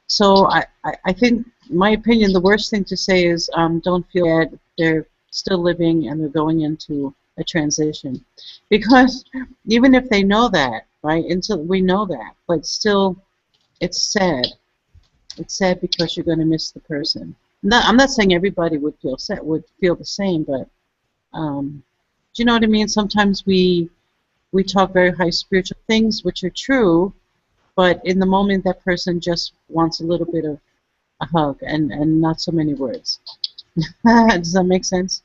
So I think, my opinion, the worst thing to say is don't feel bad. They're still living and they're going into a transition, because even if they know that, right? Until we know that, but still, it's sad. It's sad because you're going to miss the person. I'm not saying everybody would feel the same, but do you know what I mean? Sometimes we talk very high spiritual things, which are true, but in the moment, that person just wants a little bit of a hug and not so many words. Does that make sense?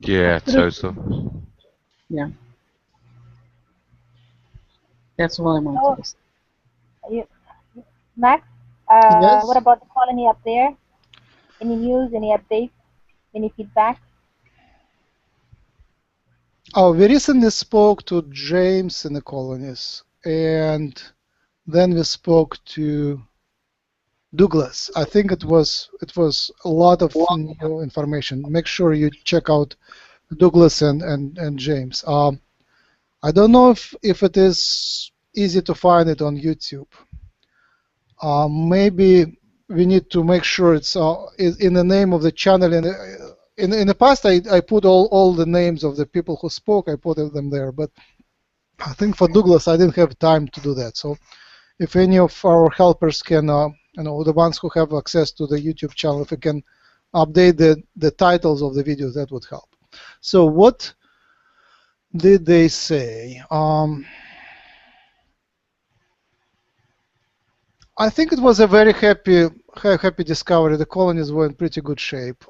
Yeah, totally. Yeah. That's all I wanted to say. Max, Yes? what about the colony up there? Any news, any updates, any feedback? Oh, we recently spoke to James in the colonies, and then we spoke to Douglas. I think it was a lot of new information. Make sure you check out Douglas and James. I don't know if it is easy to find it on YouTube, maybe we need to make sure it's in the name of the channel. In the past, I put all the names of the people who spoke. I put them there, but I think for Douglas, I didn't have time to do that. So if any of our helpers can, the ones who have access to the YouTube channel, if we can update the titles of the videos, that would help. So what did they say? I think it was a very happy discovery. The colonies were in pretty good shape.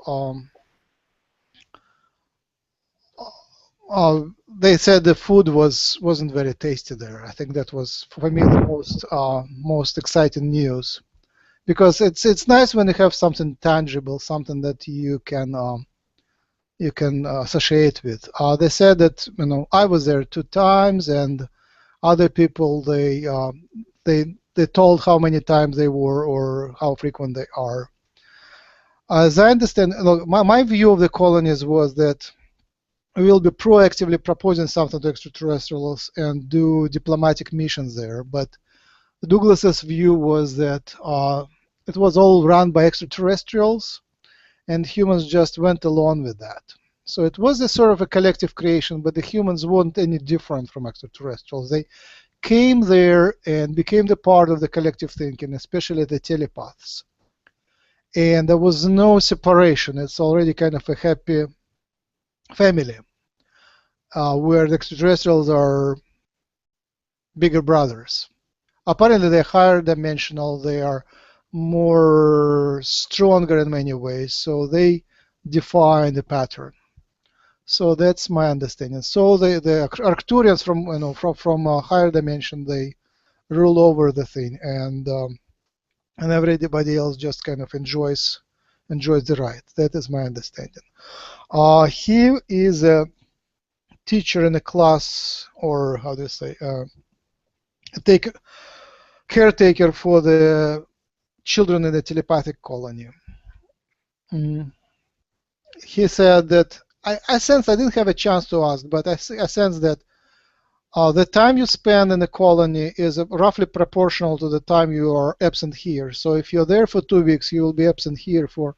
They said the food wasn't very tasty there. I think that was for me the most exciting news, because it's nice when you have something tangible, something that you can associate with. They said that I was there 2 times, and other people they told how many times they were or how frequent they are. As I understand, look, my view of the colonies was that we will be proactively proposing something to extraterrestrials and do diplomatic missions there. But Douglas's view was that it was all run by extraterrestrials, and humans just went along with that. So it was a sort of a collective creation, but the humans weren't any different from extraterrestrials. They came there and became the part of the collective thinking, especially the telepaths. And there was no separation. It's already kind of a happy family, where the extraterrestrials are bigger brothers. Apparently they're higher dimensional, they are more stronger in many ways, so they define the pattern. So that's my understanding. So the Arcturians from a higher dimension, they rule over the thing, and everybody else just kind of enjoys the ride. That is my understanding. He is a teacher in a class, or how do you say, caretaker for the children in the telepathic colony. He said that I sense, I didn't have a chance to ask, but I sense that the time you spend in the colony is roughly proportional to the time you are absent here. So if you're there for 2 weeks, you will be absent here for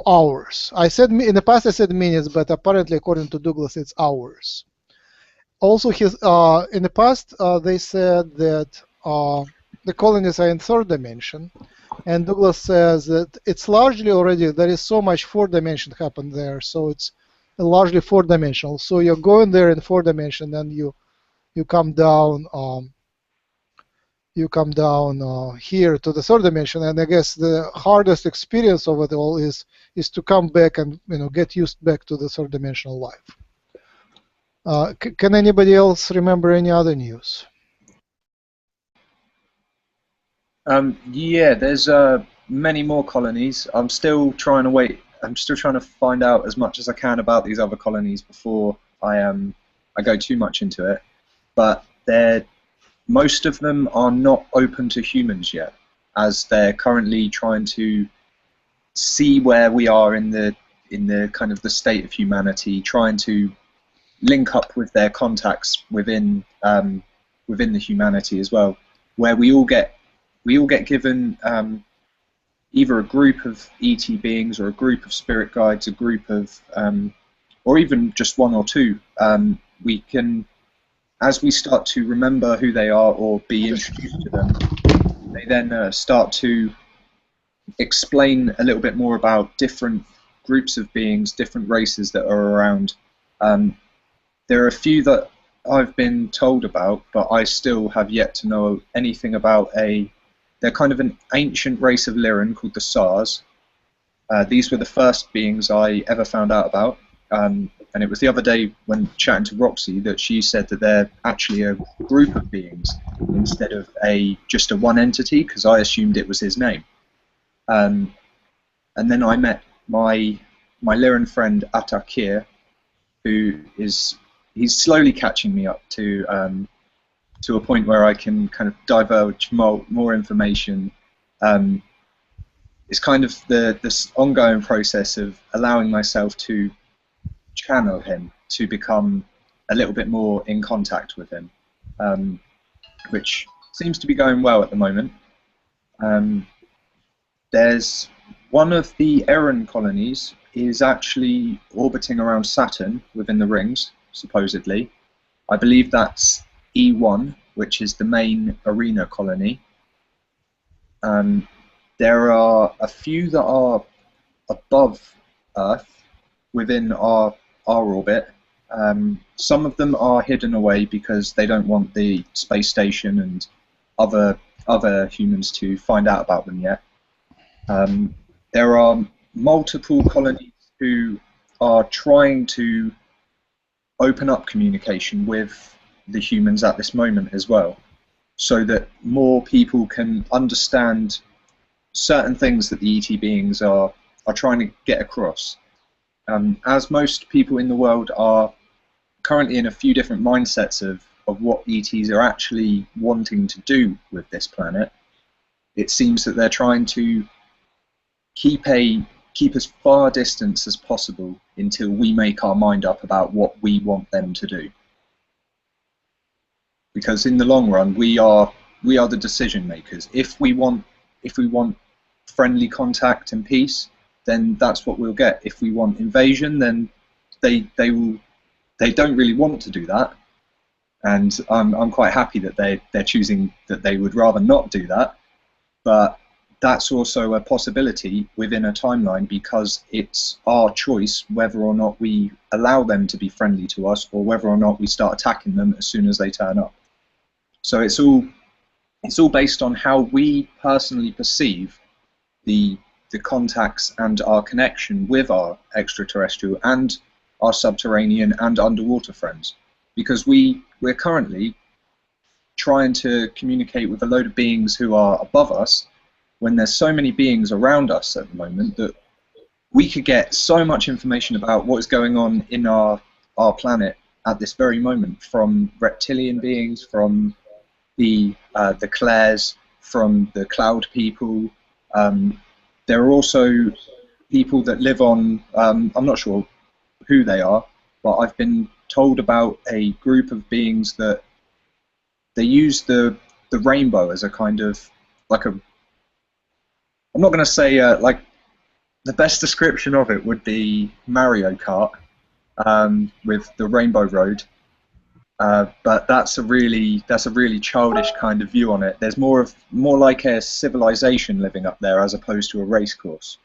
hours. In the past I said minutes, but apparently according to Douglas it's hours. Also, in the past they said that the colonies are in 3rd dimension, and Douglas says that it's largely already, there is so much 4th dimension happened there, so it's largely 4th dimensional. So you're going there in 4th dimension, and you come down here to the 3rd dimension, and I guess the hardest experience of it all is to come back and get used back to the 3rd dimensional life. Can anybody else remember any other news? Yeah, there's many more colonies. I'm still trying to wait. I'm still trying to find out as much as I can about these other colonies before I go too much into it. But most of them are not open to humans yet, as they're currently trying to see where we are in the kind of the state of humanity, trying to link up with their contacts within the humanity as well, where we all get given either a group of ET beings or a group of spirit guides, a group of, or even just 1 or 2. We can, as we start to remember who they are or be introduced to them, they then start to explain a little bit more about different groups of beings, different races that are around. There are a few that I've been told about, but I still have yet to know anything about they're kind of an ancient race of Lyran called the 𝗪s. These were the first beings I ever found out about. And it was the other day when chatting to Roxy that she said that they're actually a group of beings instead of just a one entity, because I assumed it was his name. And then I met my Lyran friend Atakir, he's slowly catching me up to a point where I can kind of divulge more information. It's kind of this ongoing process of allowing myself to channel him, to become a little bit more in contact with him, which seems to be going well at the moment. There's one of the Lyrans colonies is actually orbiting around Saturn within the rings, supposedly. I believe that's E1, which is the main arena colony. There are a few that are above Earth within our orbit. Some of them are hidden away because they don't want the space station and other humans to find out about them yet. There are multiple colonies who are trying to open up communication with the humans at this moment as well, so that more people can understand certain things that the ET beings are trying to get across. As most people in the world are currently in a few different mindsets of what ETs are actually wanting to do with this planet, it seems that they're trying to keep as far distance as possible until we make our mind up about what we want them to do. Because in the long run, we are the decision makers. If we want friendly contact and peace, then that's what we'll get. If we want invasion, then they don't really want to do that, and I'm quite happy that they're choosing that they would rather not do that. But that's also a possibility within a timeline, because it's our choice whether or not we allow them to be friendly to us, or whether or not we start attacking them as soon as they turn up. So it's all based on how we personally perceive the contacts and our connection with our extraterrestrial and our subterranean and underwater friends, because we're currently trying to communicate with a load of beings who are above us, when there's so many beings around us at the moment that we could get so much information about what is going on in our planet at this very moment, from reptilian beings, from the Clares, from the cloud people. There are also people that live on, I'm not sure who they are, but I've been told about a group of beings that they use the rainbow as a kind of, like a, I'm not going to say, like, the best description of it would be Mario Kart with the Rainbow Road, but that's a really childish kind of view on it. There's more like a civilization living up there as opposed to a race course.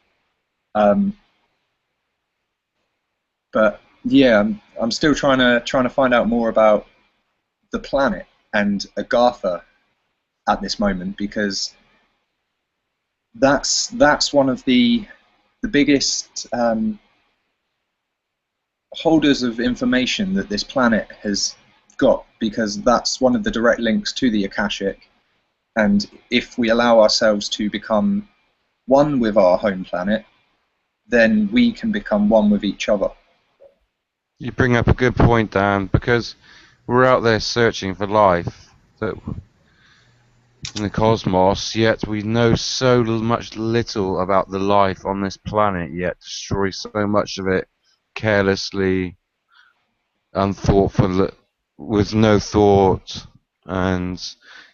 But yeah, I'm still trying to find out more about the planet and Agartha at this moment, because that's one of the biggest holders of information that this planet has got, because that's one of the direct links to the Akashic. And if we allow ourselves to become one with our home planet, then we can become one with each other. You bring up a good point, Dan, because we're out there searching for life in the cosmos, yet we know so much little about the life on this planet, yet destroy so much of it carelessly, unthoughtful, with no thought. And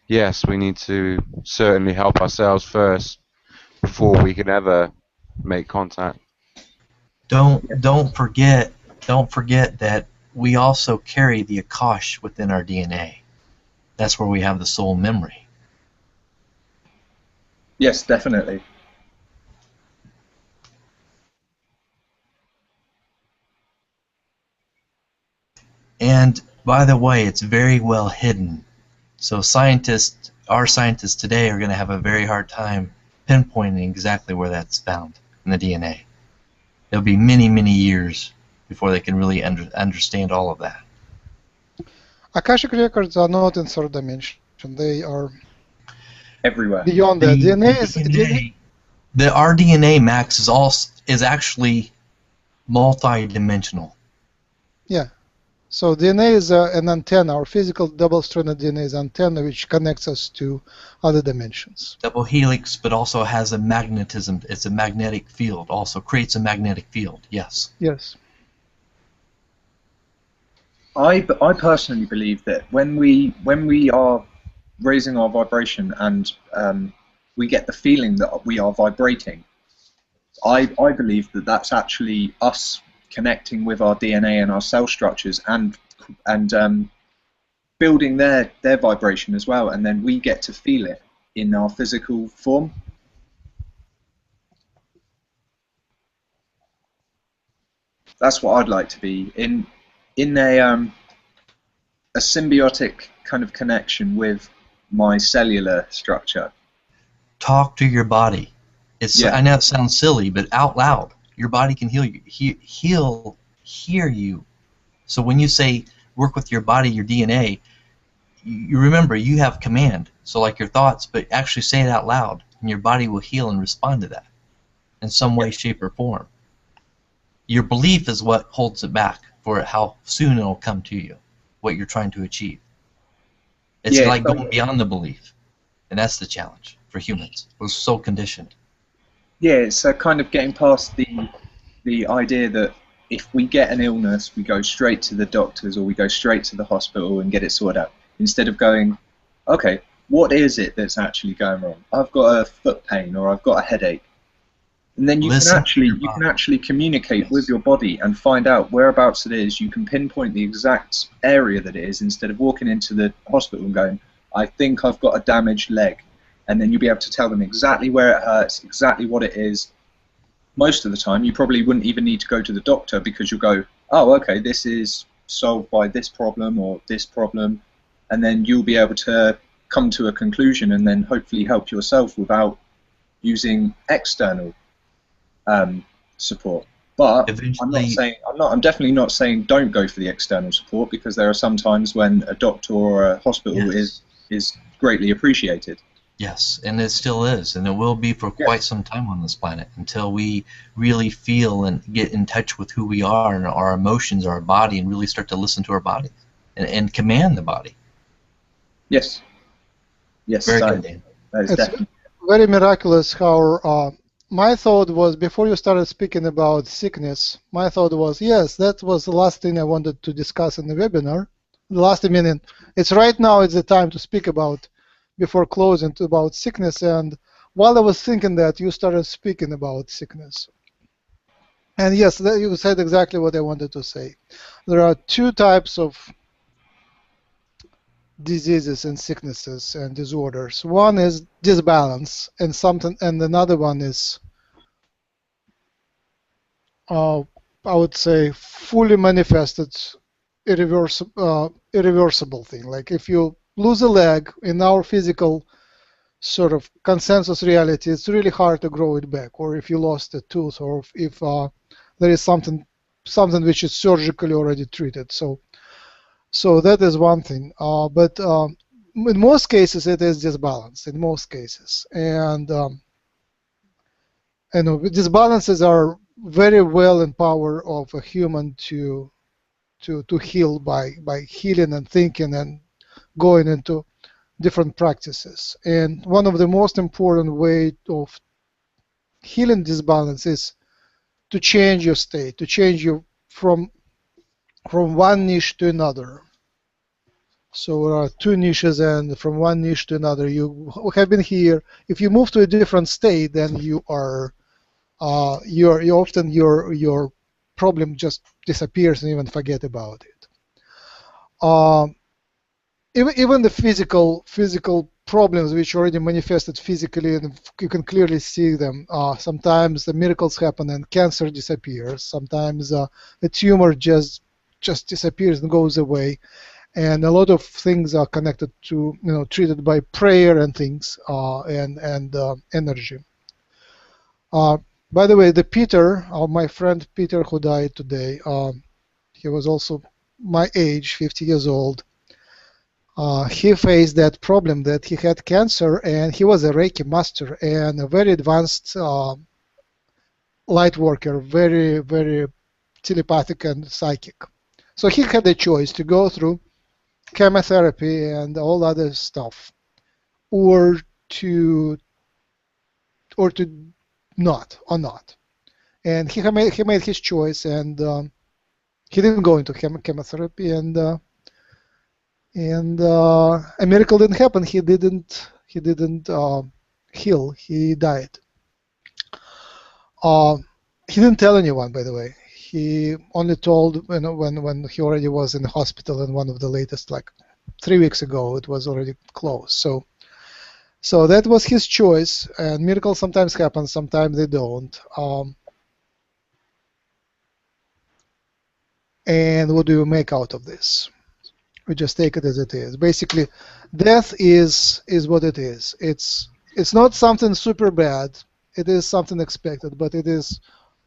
yes, we need to certainly help ourselves first before we can ever make contact. Don't forget that we also carry the Akash within our DNA. That's where we have the soul memory. Yes, definitely. And by the way, it's very well hidden. So our scientists today are going to have a very hard time pinpointing exactly where that's found in the DNA. There'll be many, many years before they can really understand all of that. Akashic records are not in third dimension. They are everywhere. Beyond that, our DNA, Max, is actually multi-dimensional. Yeah. So DNA is an antenna. Our physical double-stranded DNA is an antenna which connects us to other dimensions. Double helix, but also has a magnetism. It's a magnetic field. Also creates a magnetic field. Yes. Yes. I personally believe that when we are raising our vibration, and we get the feeling that we are vibrating. I believe that that's actually us connecting with our DNA and our cell structures and building their vibration as well, and then we get to feel it in our physical form. That's what I'd like to be in a symbiotic kind of connection with my cellular structure. Talk to your body. I know it sounds silly, but out loud, your body can heal you. He'll hear you. So when you say work with your body, your DNA, you remember you have command. So like your thoughts, but actually say it out loud, and your body will heal and respond to that in some way, shape, or form. Your belief is what holds it back for how soon it'll come to you, what you're trying to achieve. It's like going beyond the belief, and that's the challenge for humans. We're so conditioned. Yeah, it's kind of getting past the idea that if we get an illness, we go straight to the doctors or we go straight to the hospital and get it sorted out. Instead of going, okay, what is it that's actually going wrong? I've got a foot pain or I've got a headache. And then you can actually communicate with your body and find out whereabouts it is. You can pinpoint the exact area that it is instead of walking into the hospital and going, I think I've got a damaged leg. And then you'll be able to tell them exactly where it hurts, exactly what it is. Most of the time, you probably wouldn't even need to go to the doctor because you'll go, oh, okay, this is solved by this problem or this problem. And then you'll be able to come to a conclusion and then hopefully help yourself without using external support. But I'm definitely not saying don't go for the external support, because there are some times when a doctor or a hospital is greatly appreciated. Yes, and it still is, and it will be for quite some time on this planet until we really feel and get in touch with who we are and our emotions, our body, and really start to listen to our body and command the body. Yes. Yes. Very good, Dan. That is definitely very miraculous how my thought was, before you started speaking about sickness, my thought was, yes, that was the last thing I wanted to discuss in the webinar. The last minute. It's right now, it's the time to speak about, before closing, about sickness. And while I was thinking that, you started speaking about sickness. And yes, you said exactly what I wanted to say. There are two types of diseases and sicknesses and disorders. One is disbalance, and another one is, I would say, fully manifested, irreversible thing. Like if you lose a leg in our physical sort of consensus reality, it's really hard to grow it back. Or if you lost a tooth, or if there is something which is surgically already treated. So that is one thing. But in most cases, it is disbalance. In most cases, and disbalances are very well in power of a human to heal by healing and thinking and going into different practices. And one of the most important way of healing disbalance is to change your state, to change you from one niche to another. So there are two niches, and from one niche to another, you have been here. If you move to a different state, then you are often your problem just disappears and even forget about it. Even the physical problems which already manifested physically, and you can clearly see them. Sometimes the miracles happen and cancer disappears. Sometimes a tumor just disappears and goes away. And a lot of things are connected to, treated by prayer and things, and energy. By the way, my friend Peter, who died today, he was also my age, 50 years old. He faced that problem that he had cancer, and he was a Reiki master and a very advanced light worker, very, very telepathic and psychic. So he had a choice to go through chemotherapy and all other stuff, or to not. And he made his choice, and he didn't go into chemotherapy, and And a miracle didn't happen. He didn't heal. He died. He didn't tell anyone, by the way. He only told when he already was in the hospital, and one of the latest, like 3 weeks ago, it was already closed. So that was his choice. And miracles sometimes happen, sometimes they don't. And what do you make out of this? We just take it as it is. Basically, death is what it is. It's not something super bad. It is something expected, but it is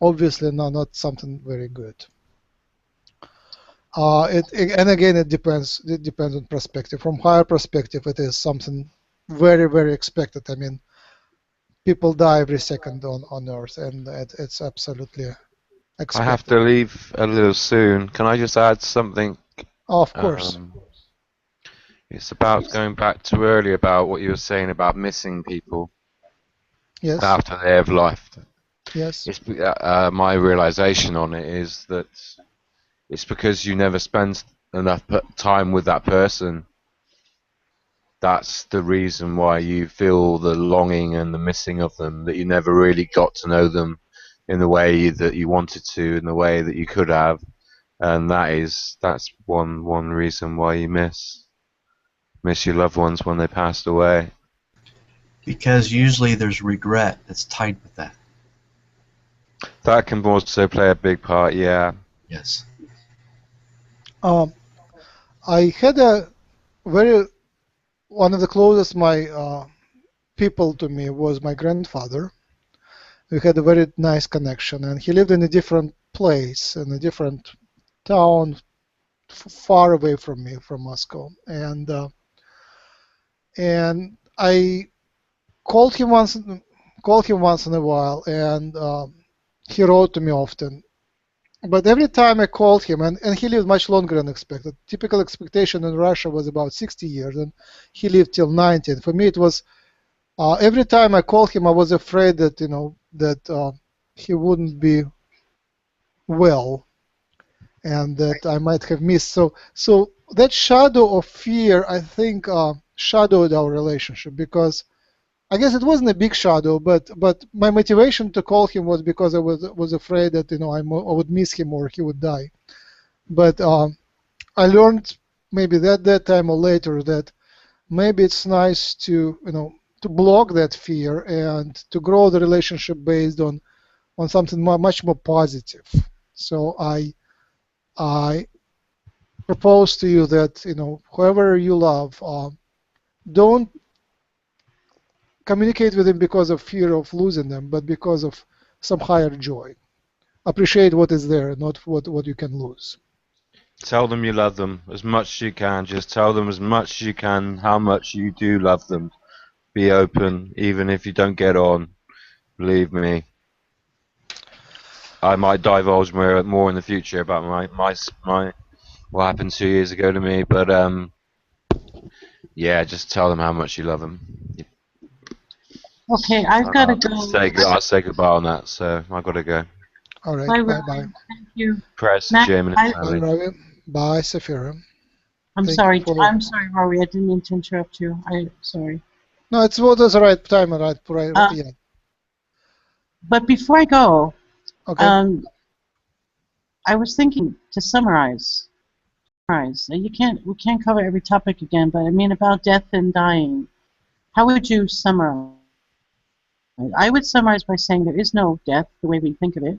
obviously not something very good. And again, it depends. It depends on perspective. From higher perspective, it is something very, very expected. I mean, people die every second on Earth, and it's absolutely expected. I have to leave a little soon. Can I just add something? Oh, of course. It's about going back to earlier about what you were saying about missing people. Yes. After they have left. Yes. It's, my realization on it is that it's because you never spend enough time with that person. That's the reason why you feel the longing and the missing of them, that you never really got to know them in the way that you wanted to, in the way that you could have. And that's one reason why you miss your loved ones when they passed away. Because usually there's regret that's tied with that. That can also play a big part, yeah. Yes. I had one of the closest people to me was my grandfather. We had a very nice connection, and he lived in a different place, in a different town, far away from me, from Moscow. And I called him once in a while, and he wrote to me often. But every time I called him, and he lived much longer than expected. Typical expectation in Russia was about 60 years, and he lived till 90. And for me, it was every time I called him, I was afraid that that he wouldn't be well, and that I might have missed. So that shadow of fear, I think, shadowed our relationship, because I guess it wasn't a big shadow, but my motivation to call him was because I was afraid that I would miss him or he would die. But I learned maybe that time or later that maybe it's nice to to block that fear and to grow the relationship based on something much more positive. So I propose to you that whoever you love, don't communicate with them because of fear of losing them, but because of some higher joy. Appreciate what is there, not what you can lose. Tell them you love them as much as you can. Just tell them as much as you can how much you do love them. Be open, even if you don't get on. Believe me. I might divulge more in the future about my what happened 2 years ago to me, but yeah, just tell them how much you love them. Okay, I've got to go. I'll say goodbye on that, so I've got to go. All right, bye. Thank you. Press, Jim, and family. Bye, bye, Saphira. I'm sorry, Rory. I didn't mean to interrupt you. I'm sorry. No, it's what was the right time, right? Yeah. But before I go, okay. I was thinking to summarize. We can't cover every topic again, but I mean about death and dying. How would you summarize? I would summarize by saying there is no death the way we think of it,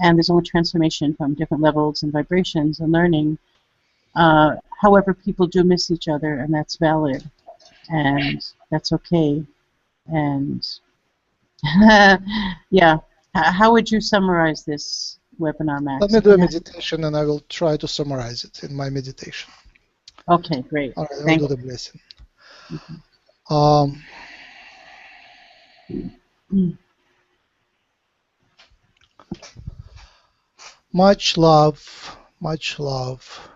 and there's only transformation from different levels and vibrations and learning. However, people do miss each other, and that's valid, and that's okay. And yeah, how would you summarize this webinar, Max? Let me do a meditation, and I will try to summarize it in my meditation. Okay, great. All right, I'll do the blessing. Much love, much love,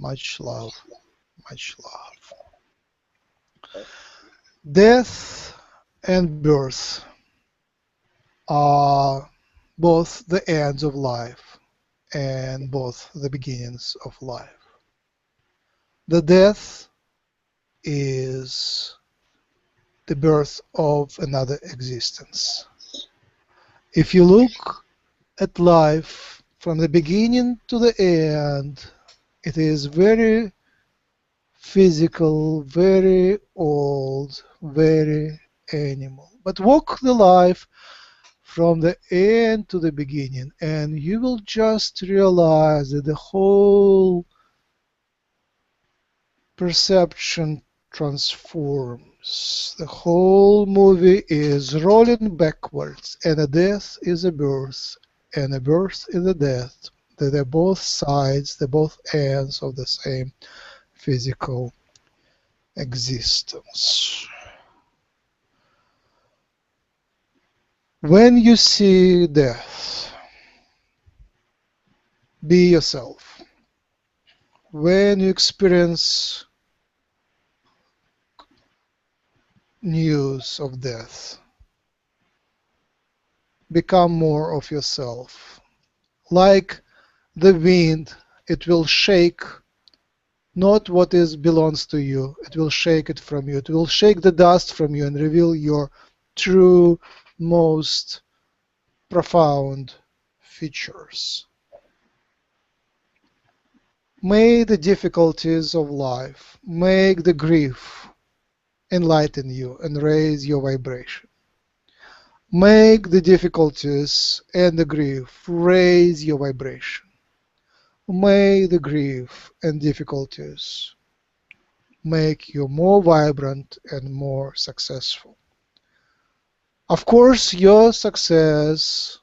much love, much love. Death and birth are both the ends of life and both the beginnings of life. The death is the birth of another existence. If you look at life from the beginning to the end, it is very physical, very old, very animal. But walk the life from the end to the beginning, and you will just realize that the whole perception transforms. The whole movie is rolling backwards, and a death is a birth, and a birth is a death. They're both sides, they're both ends of the same physical existence. When you see death, be yourself. When you experience news of death, become more of yourself. Like the wind, it will shake not what belongs to you, it will shake it from you. It will shake the dust from you and reveal your true, most profound features. May the difficulties of life, make the grief enlighten you and raise your vibration. Make the difficulties and the grief raise your vibration. May the grief and difficulties make you more vibrant and more successful. Of course, your success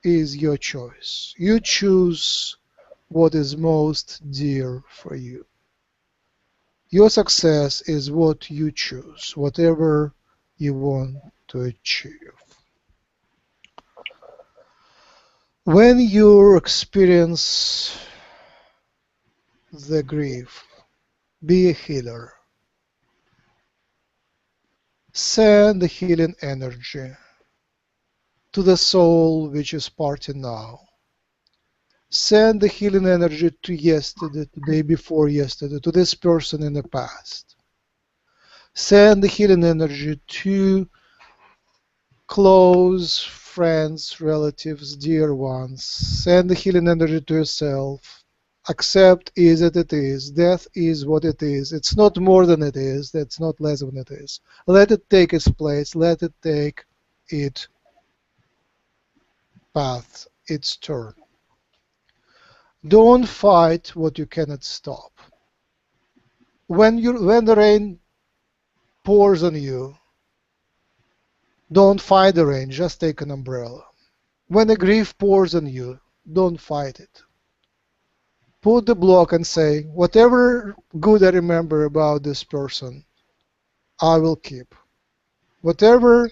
is your choice. You choose what is most dear for you. Your success is what you choose, whatever you want to achieve. When you experience the grief, be a healer. Send the healing energy to the soul which is parting now. Send the healing energy to yesterday, the day before yesterday, to this person in the past. Send the healing energy to close friends, relatives, dear ones. Send the healing energy to yourself. Accept is that it is. Death is what it is. It's not more than it is. That's not less than it is. Let it take its place. Let it take its path, its turn. Don't fight what you cannot stop. When the rain pours on you, don't fight the rain, just take an umbrella. When the grief pours on you, don't fight it. Put the block and say, whatever good I remember about this person, I will keep. Whatever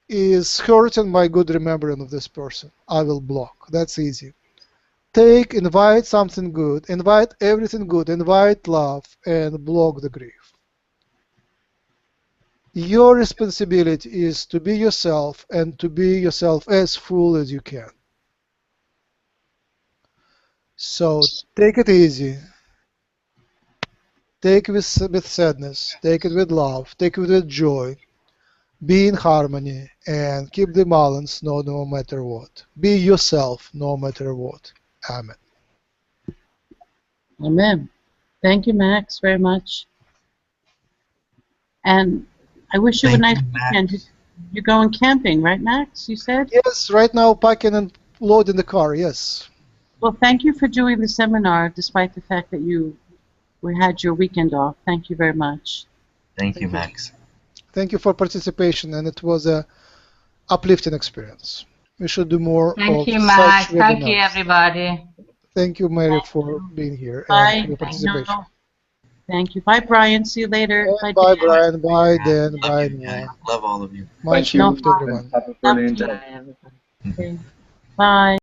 is hurting my good remembering of this person, I will block. That's easy. Invite something good, invite everything good, invite love, and block the grief. Your responsibility is to be yourself and to be yourself as full as you can. So take it easy. Take it with sadness. Take it with love. Take it with joy. Be in harmony and keep the balance no matter what. Be yourself no matter what. Amen. Amen. Thank you, Max, very much. And I wish you a nice weekend. You're going camping, right, Max? You said? Yes, right now packing and loading the car, yes. Well, thank you for doing the seminar, despite the fact that you had your weekend off. Thank you very much. Thank you, Max. Thank you for participation, and it was a uplifting experience. We should do more Thank of you, Max. such Thank you, webinars. everybody. Thank you, Mary, for being here Bye. and for your participation. Thank you. Bye, Brian. See you later. Bye, Brian. Bye, Dan. Bye, Noah. Love all of you. Much love to everyone. Have a brilliant day. Okay. Bye.